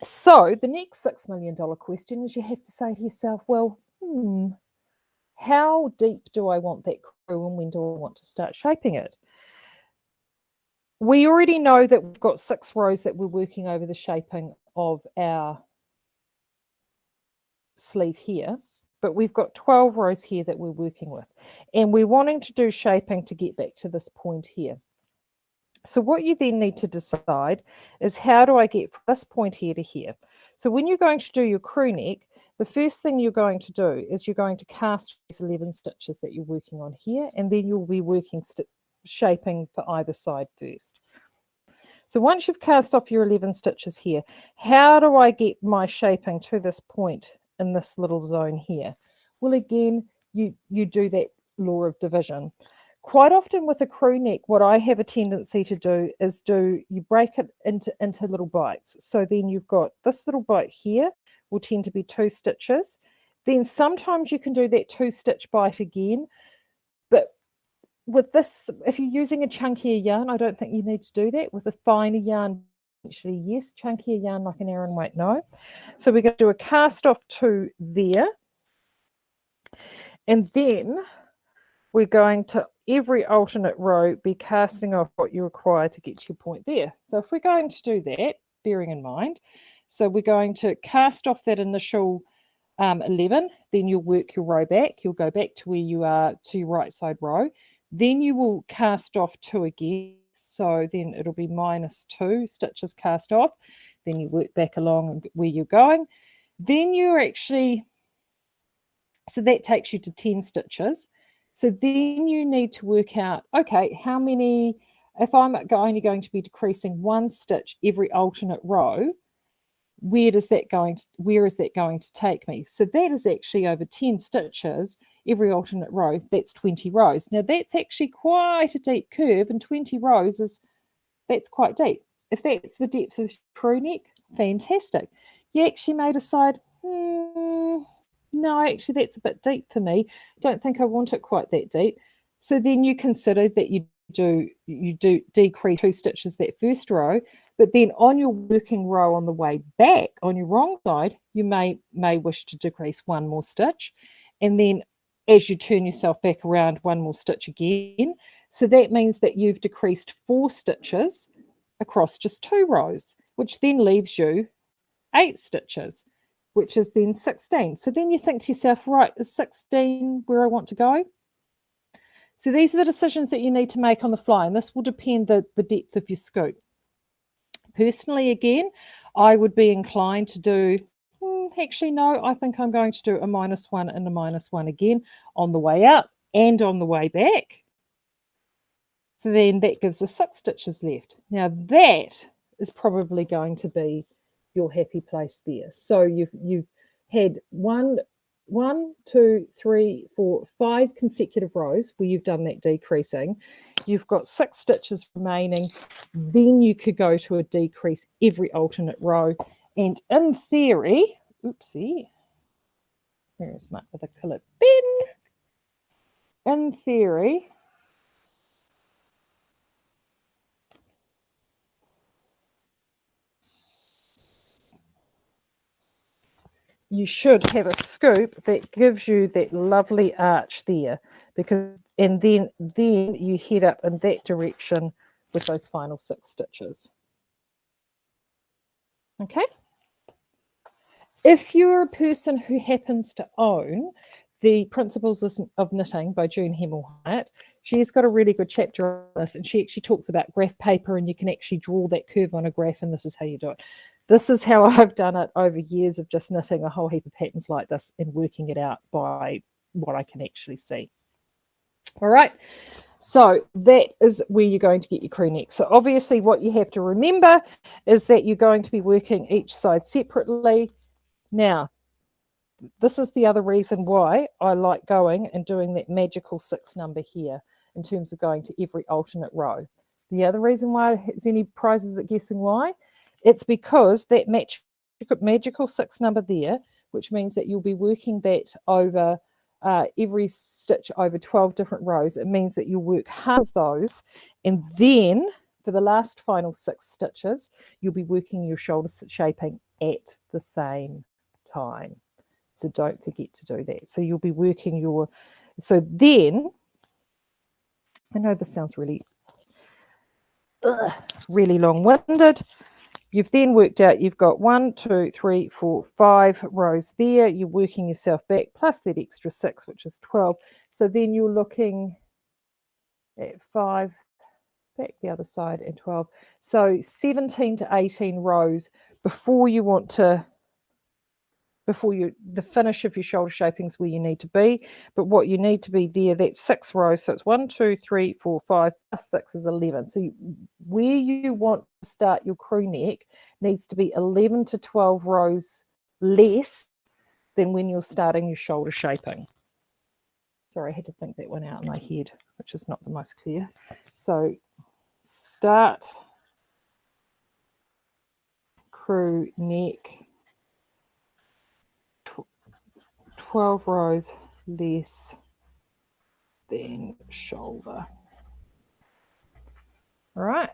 So the next $6 million question is you have to say to yourself, well, how deep do I want that crew and when do I want to start shaping it? We already know that we've got 6 rows that we're working over the shaping of our sleeve here, but we've got 12 rows here that we're working with. And we're wanting to do shaping to get back to this point here. So what you then need to decide is, how do I get from this point here to here? So when you're going to do your crew neck, the first thing you're going to do is you're going to cast these 11 stitches that you're working on here, and then you'll be working shaping for either side first. So once you've cast off your 11 stitches here, how do I get my shaping to this point in this little zone here? Well, again, you do that law of division. Quite often with a crew neck, what I have a tendency to do is you break it into little bites. So then you've got this little bite here will tend to be 2 stitches. Then sometimes you can do that 2-stitch bite again. But with this, if you're using a chunkier yarn, I don't think you need to do that. With a finer yarn, actually, yes. Chunkier yarn like an Aran weight, no. So we're going to do a cast off 2 there. And then we're going to, every alternate row, be casting off what you require to get to your point there. So if we're going to do that, bearing in mind, so we're going to cast off that initial 11, then you'll work your row back. You'll go back to where you are, to your right side row. Then you will cast off 2 again. So then it'll be -2 stitches cast off. Then you work back along where you're going. Then you're actually, so that takes you to 10 stitches. So then you need to work out, okay, how many, if I'm only going to be decreasing 1 stitch every alternate row, where is that going to take me? So that is actually over 10 stitches every alternate row. That's 20 rows. Now that's actually quite a deep curve, and 20 rows that's quite deep. If that's the depth of your crew neck, fantastic. You actually may decide, no, actually that's a bit deep for me. Don't think I want it quite that deep. So then you consider that you do decrease 2 stitches that first row, but then on your working row on the way back, on your wrong side, you may wish to decrease 1 more stitch. And then as you turn yourself back around, 1 more stitch again. So that means that you've decreased 4 stitches across just 2 rows, which then leaves you 8 stitches, which is then 16. So then you think to yourself, right, is 16 where I want to go? So these are the decisions that you need to make on the fly, and this will depend the depth of your scoop. Personally, again, I would be inclined to do, actually, no, I think I'm going to do a -1 and a -1 again on the way out and on the way back. So then that gives us 6 stitches left. Now that is probably going to be your happy place there. So you've had 1, 2, 3, 4, 5 consecutive rows where you've done that decreasing. You've got 6 stitches remaining. Then you could go to a decrease every alternate row. And in theory, oopsie, where is my other colour pen? In theory, you should have a scoop that gives you that lovely arch there, because and then you head up in that direction with those final 6 stitches. Okay. If you're a person who happens to own the Principles of Knitting by June Hemmelhyatt, she's got a really good chapter on this, and she actually talks about graph paper, and you can actually draw that curve on a graph, and this is how you do it. This is how I've done it over years of just knitting a whole heap of patterns like this and working it out by what I can actually see. All right, so that is where you're going to get your crew neck. So obviously what you have to remember is that you're going to be working each side separately. Now, this is the other reason why I like going and doing that magical 6 number here in terms of going to every alternate row. The other reason why there's any prizes at guessing why, it's because that magical 6 number there, which means that you'll be working that over every stitch over 12 different rows. It means that you'll work half of those, and then for the last final 6 stitches, you'll be working your shoulder shaping at the same time. So don't forget to do that. So you'll be working your, so then, I know this sounds really, really long-winded. You've then worked out you've got 1, 2, 3, 4, 5 rows there. You're working yourself back plus that extra 6, which is 12. So then you're looking at 5, back the other side, and 12. So 17 to 18 rows before you want to, the finish of your shoulder shapings where you need to be. But what you need to be there, that's 6 rows. So it's 1, 2, 3, 4, 5 plus 6 is 11. So where you want to start your crew neck needs to be 11 to 12 rows less than when you're starting your shoulder shaping. Sorry, I had to think that one out in my head, which is not the most clear. So start crew neck 12 rows less than shoulder. All right.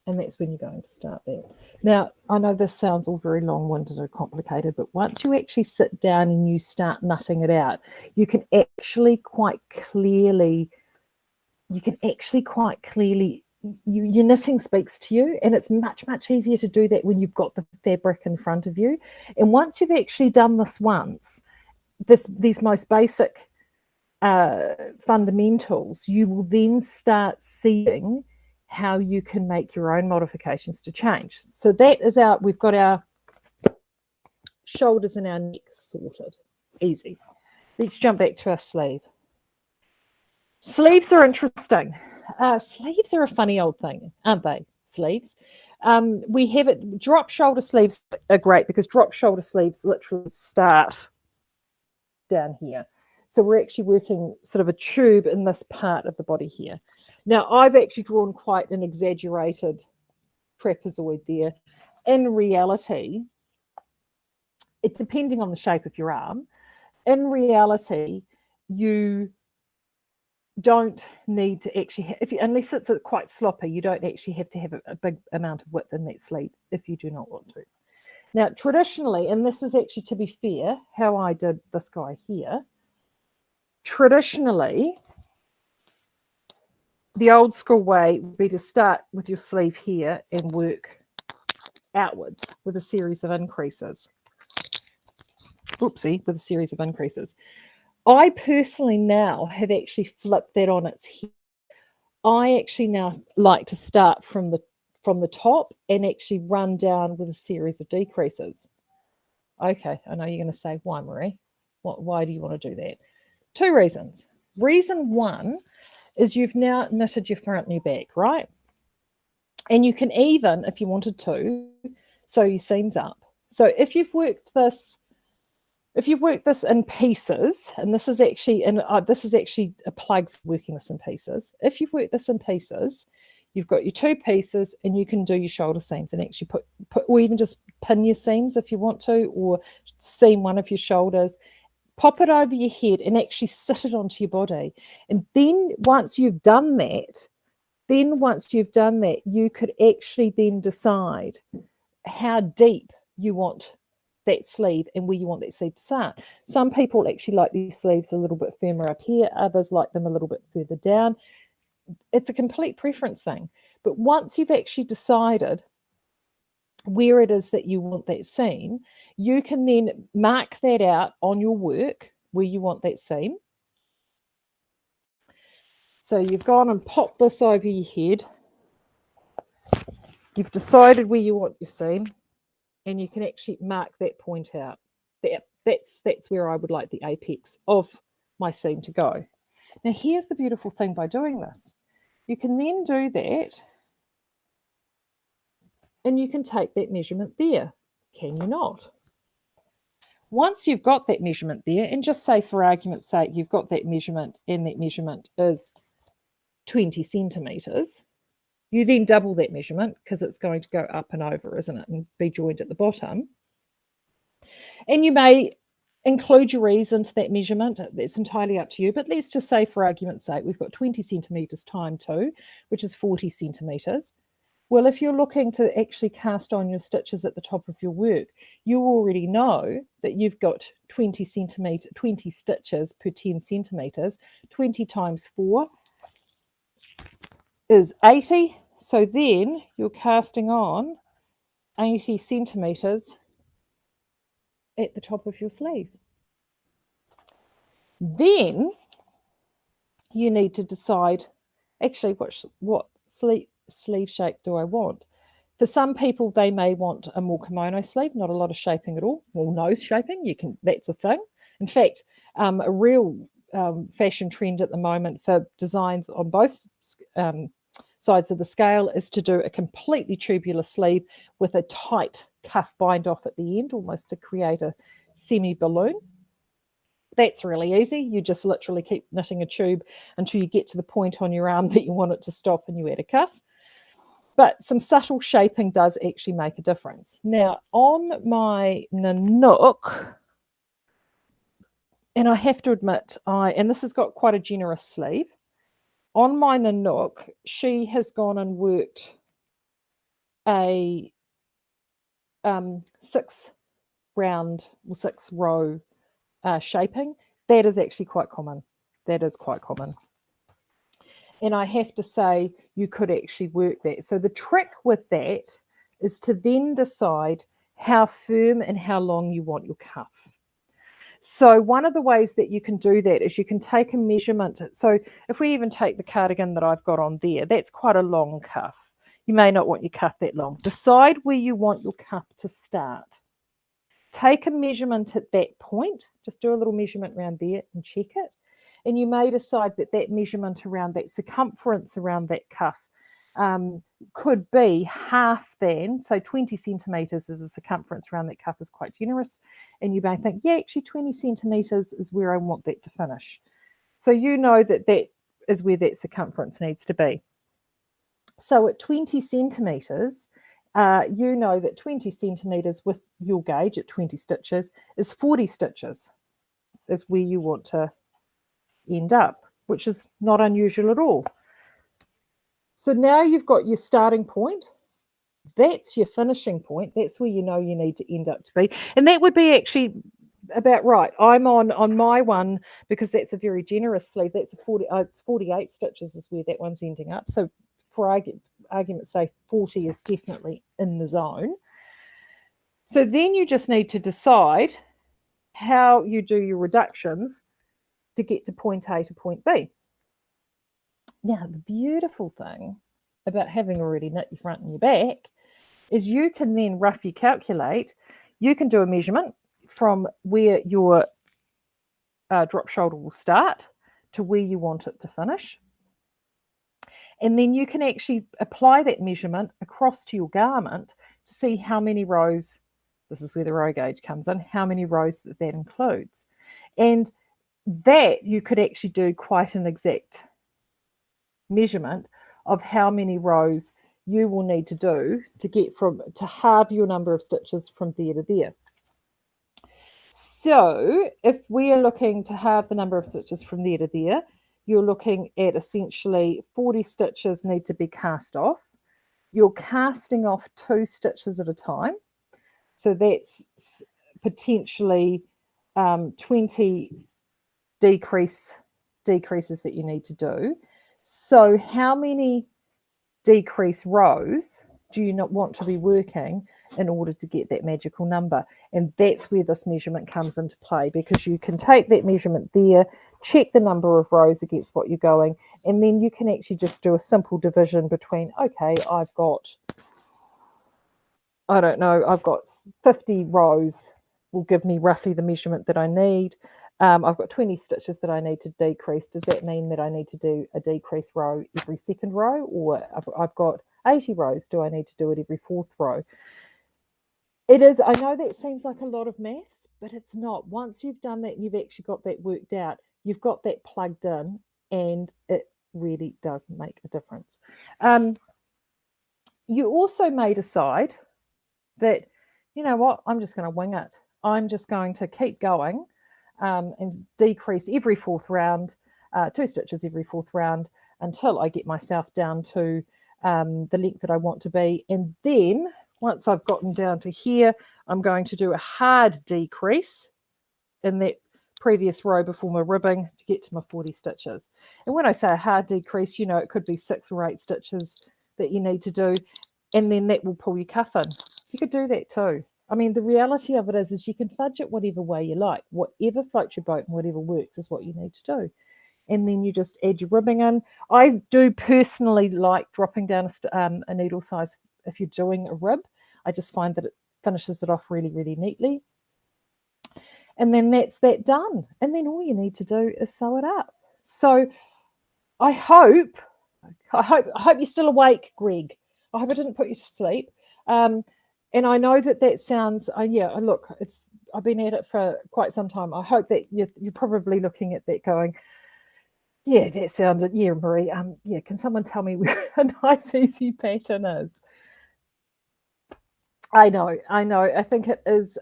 And that's when you're going to start that. Now, I know this sounds all very long-winded and complicated, but once you actually sit down and you start nutting it out, you can actually quite clearly, your knitting speaks to you, and it's much, much easier to do that when you've got the fabric in front of you. And once you've actually done this once, these most basic fundamentals, you will then start seeing how you can make your own modifications to change. So that is we've got our shoulders and our neck sorted. Easy. Let's jump back to our sleeve. Sleeves are interesting. Sleeves are a funny old thing, aren't they? Sleeves. We have it, drop shoulder sleeves are great because drop shoulder sleeves literally start down here. So we're actually working sort of a tube in this part of the body here. Now, I've actually drawn quite an exaggerated trapezoid there. In reality, it's depending on the shape of your arm. In reality, you don't need to actually, unless it's quite sloppy, you don't actually have to have a big amount of width in that sleeve if you do not want to. Now, traditionally, and this is actually, to be fair, how I did this guy here, traditionally, the old school way would be to start with your sleeve here and work outwards with a series of increases. Oopsie, with a series of increases. I personally now have actually flipped that on its head. I actually now like to start from the top and actually run down with a series of decreases. Okay, I know you're going to say, why, Maree? Why do you want to do that? 2 reasons. Reason 1 is you've now knitted your front and your back, right? And you can even, if you wanted to, sew your seams up. So if you've worked this in pieces, and this is actually a plug for working this in pieces. If you've worked this in pieces, you've got your 2 pieces, and you can do your shoulder seams and actually put or even just pin your seams if you want to, or seam one of your shoulders. Pop it over your head and actually sit it onto your body. And then once you've done that, you could actually then decide how deep you want that sleeve and where you want that sleeve to start. Some people actually like these sleeves a little bit firmer up here. Others like them a little bit further down. It's a complete preference thing. But once you've actually decided where it is that you want that seam, you can then mark that out on your work where you want that seam. So you've gone and popped this over your head. You've decided where you want your seam, and you can actually mark that point out. That's where I would like the apex of my seam to go. Now, here's the beautiful thing by doing this. You can then do that, and you can take that measurement there. Can you not? Once you've got that measurement there, and just say for argument's sake, you've got that measurement and that measurement is 20 centimetres, you then double that measurement because it's going to go up and over, isn't it, and be joined at the bottom. And you may include your ease into that measurement. That's entirely up to you. But let's just say for argument's sake, we've got 20 centimetres times 2, which is 40 centimetres. Well, if you're looking to actually cast on your stitches at the top of your work, you already know that you've got 20 stitches per 10 centimetres. 20 times 4 is 80. So then you're casting on 80 centimetres at the top of your sleeve. Then you need to decide, actually, what sleeve shape do I want? For some people, they may want a more kimono sleeve, not a lot of shaping at all. Well, no shaping, that's a thing. In fact, a real fashion trend at the moment for designs on both sides of the scale is to do a completely tubular sleeve with a tight cuff bind off at the end, almost to create a semi-balloon. That's really easy. You just literally keep knitting a tube until you get to the point on your arm that you want it to stop and you add a cuff. But some subtle shaping does actually make a difference. Now, on my Nanook, and I have to admit, and this has got quite a generous sleeve, on my Nanook, she has gone and worked a 6 row shaping. That is actually quite common. That is quite common. And I have to say, you could actually work that. So the trick with that is to then decide how firm and how long you want your cuff. So one of the ways that you can do that is you can take a measurement. So if we even take the cardigan that I've got on there, that's quite a long cuff. You may not want your cuff that long. Decide where you want your cuff to start. Take a measurement at that point. Just do a little measurement around there and check it. And you may decide that that measurement around that circumference around that cuff could be half then. So 20 centimetres as a circumference around that cuff is quite generous. And you may think, yeah, actually 20 centimetres is where I want that to finish. So you know that that is where that circumference needs to be. So at 20 centimetres, you know that 20 centimetres with your gauge at 20 stitches is 40 stitches is where you want to end up, which is not unusual at all. So now you've got your starting point. That's your finishing point. That's where you know you need to end up to be. And that would be actually about right. I'm on my one, because that's a very generous sleeve. That's it's 48 stitches is where that one's ending up. So for argument's sake, 40 is definitely in the zone. So then you just need to decide how you do your reductions to get to point A to point B. Now, the beautiful thing about having already knit your front and your back is you can then roughly calculate. You can do a measurement from where your drop shoulder will start to where you want it to finish. And then you can actually apply that measurement across to your garment to see how many rows, this is where the row gauge comes in, how many rows that includes. And that you could actually do quite an exact measurement of how many rows you will need to do to get to halve your number of stitches from there to there. So if we are looking to halve the number of stitches from there to there, you're looking at essentially 40 stitches need to be cast off. You're casting off 2 stitches at a time. So that's potentially 20 decreases that you need to do. So how many decrease rows do you not want to be working in order to get that magical number? And that's where this measurement comes into play, because you can take that measurement there, check the number of rows against what you're going, and then you can actually just do a simple division between, okay, I've got 50 rows will give me roughly the measurement that I need. I've got 20 stitches that I need to decrease. Does that mean that I need to do a decrease row every second row? Or I've got 80 rows. Do I need to do it every fourth row? It is. I know that seems like a lot of maths, but it's not. Once you've done that and you've actually got that worked out, you've got that plugged in, and it really does make a difference. Um, you also may decide that, you know what, I'm just going to wing it. I'm just going to keep going and decrease every fourth round, 2 stitches every fourth round until I get myself down to the length that I want to be. And then once I've gotten down to here, I'm going to do a hard decrease in that previous row before my ribbing to get to my 40 stitches. And when I say a hard decrease, you know, it could be 6 or 8 stitches that you need to do, and then that will pull your cuff in. You could do that too. I mean, the reality of it is you can fudge it whatever way you like. Whatever floats your boat and whatever works is what you need to do. And then you just add your ribbing in. I do personally like dropping down a needle size if you're doing a rib. I just find that it finishes it off really, really neatly. And then that's that done. And then all you need to do is sew it up. So I hope you're still awake, Greg. I hope I didn't put you to sleep. And I know that sounds, look, I've been at it for quite some time. I hope that you're probably looking at that going, yeah, that sounded, yeah, Maree, can someone tell me where a nice, easy pattern is? I know. I think it is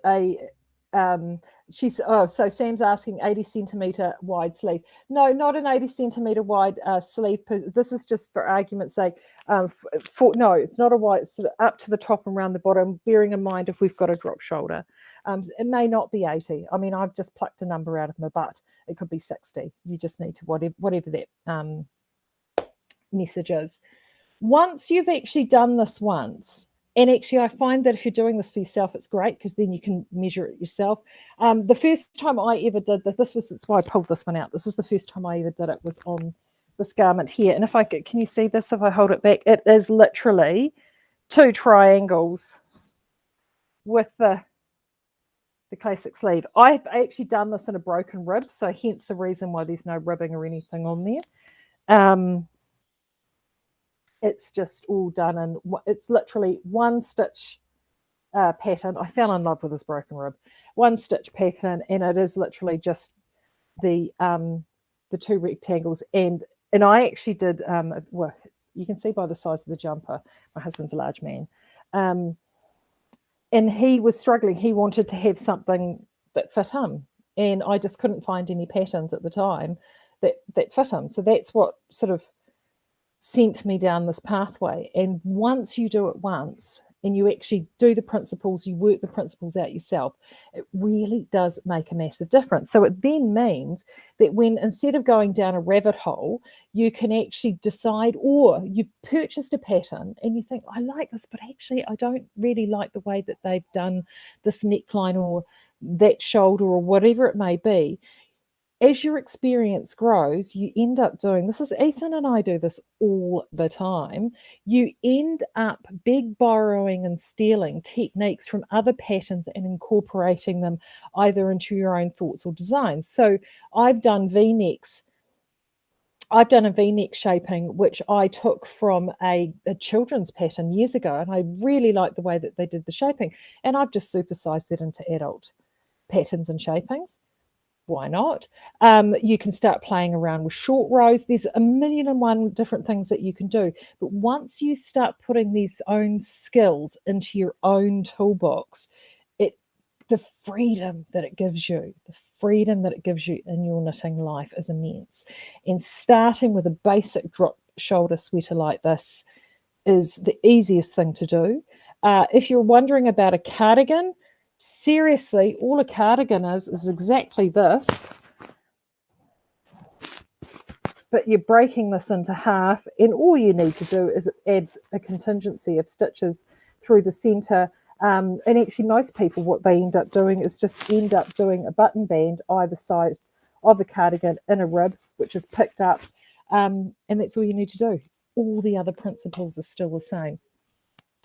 so Sam's asking 80 centimeter wide sleeve. No, not an 80 centimeter wide sleeve. This is just for argument's sake. No, it's not a wide, sort of up to the top and around the bottom, bearing in mind if we've got a drop shoulder. It may not be 80. I mean, I've just plucked a number out of my butt. It could be 60. You just need to, whatever that message is. Once you've actually done this once, and actually, I find that if you're doing this for yourself, it's great because then you can measure it yourself. The first time I ever did that's why I pulled this one out. This is the first time I ever did it, was on this garment here. And can you see this if I hold it back? It is literally 2 triangles with the classic sleeve. I've actually done this in a broken rib, so hence the reason why there's no ribbing or anything on there. It's just all done, and it's literally 1 stitch pattern. I fell in love with this broken rib. 1 stitch pattern, and it is literally just the 2 rectangles. And I actually did, well, you can see by the size of the jumper, my husband's a large man, and he was struggling. He wanted to have something that fit him, and I just couldn't find any patterns at the time that fit him. So that's what sort of sent me down this pathway. And once you do it once and you actually do the principles, you work the principles out yourself, it really does make a massive difference. So it then means that when, instead of going down a rabbit hole, you can actually decide, or you've purchased a pattern and you think, I like this, but actually I don't really like the way that they've done this neckline or that shoulder or whatever it may be. As your experience grows, you end up doing, this is Ethan and I do this all the time, you end up big borrowing and stealing techniques from other patterns and incorporating them either into your own thoughts or designs. So I've done V-necks. I've done a V-neck shaping, which I took from a children's pattern years ago, and I really liked the way that they did the shaping. And I've just supersized it into adult patterns and shapings. Why not? You can start playing around with short rows. There's a million and one different things that you can do. But once you start putting these own skills into your own toolbox, the freedom that it gives you, in your knitting life is immense. And starting with a basic drop shoulder sweater like this is the easiest thing to do. If you're wondering about a cardigan, seriously, all a cardigan is exactly this, but you're breaking this into half, and all you need to do is add a contingency of stitches through the center. And actually, most people, what they end up doing is just end up doing a button band either side of the cardigan in a rib, which is picked up, and that's all you need to do. All the other principles are still the same.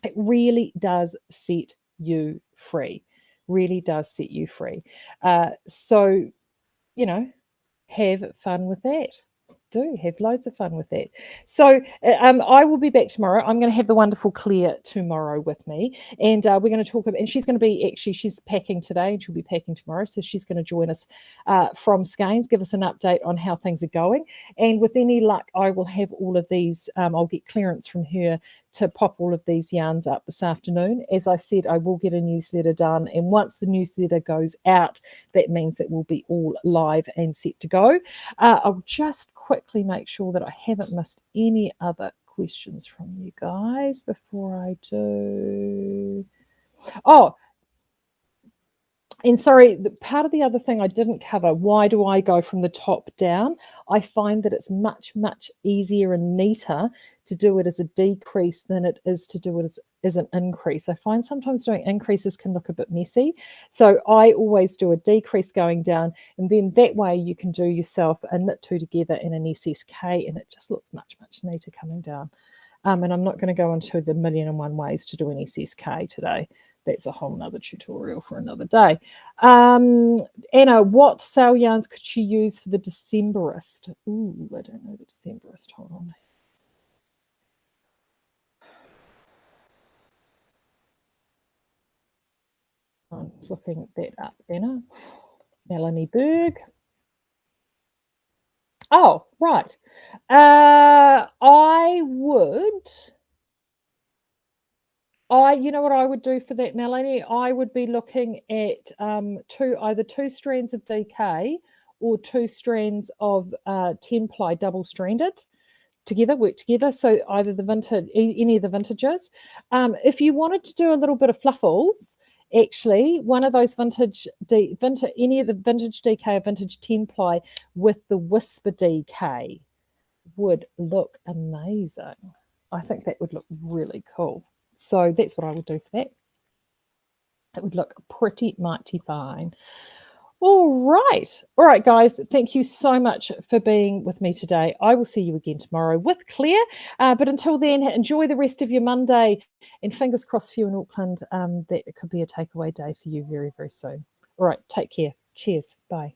It really does set you free. Really does set you free. So, have fun with that. do have loads of fun with that. So I will be back tomorrow. I'm going to have the wonderful Claire tomorrow with me, and we're going to talk about, and she's going to be, actually, she's packing today and she'll be packing tomorrow. So she's going to join us from Skeinz, give us an update on how things are going. And with any luck, I will have all of these, I'll get clearance from her to pop all of these yarns up this afternoon. As I said, I will get a newsletter done, and once the newsletter goes out, that means that we'll be all live and set to go. I'll just quickly make sure that I haven't missed any other questions from you guys before I do. Oh, and sorry, part of the other thing I didn't cover, why do I go from the top down? I find that it's much, much easier and neater to do it as a decrease than it is to do it as an increase. I find sometimes doing increases can look a bit messy. So I always do a decrease going down, and then that way you can do yourself a knit two together in an SSK, and it just looks much, much neater coming down. And I'm not going to go into the 1,000,001 ways to do an SSK today. That's a whole nother tutorial for another day. Anna, what sale yarns could she use for the Decemberist? Ooh, I don't know the Decemberist. Hold on. I'm just looking that up, Anna. Melanie Berg. Oh, right. You know what I would do for that, Melanie? I would be looking at either two strands of DK or two strands of 10-ply double-stranded together, work together. So either the vintage, any of the vintages. If you wanted to do a little bit of fluffles, actually, one of those any of the vintage DK or vintage 10-ply with the Whisper DK would look amazing. I think that would look really cool. So that's what I would do for that. It would look pretty mighty fine. All right, guys. Thank you so much for being with me today. I will see you again tomorrow with Claire. But until then, enjoy the rest of your Monday, and fingers crossed for you in Auckland that it could be a takeaway day for you very, very soon. All right, take care. Cheers. Bye.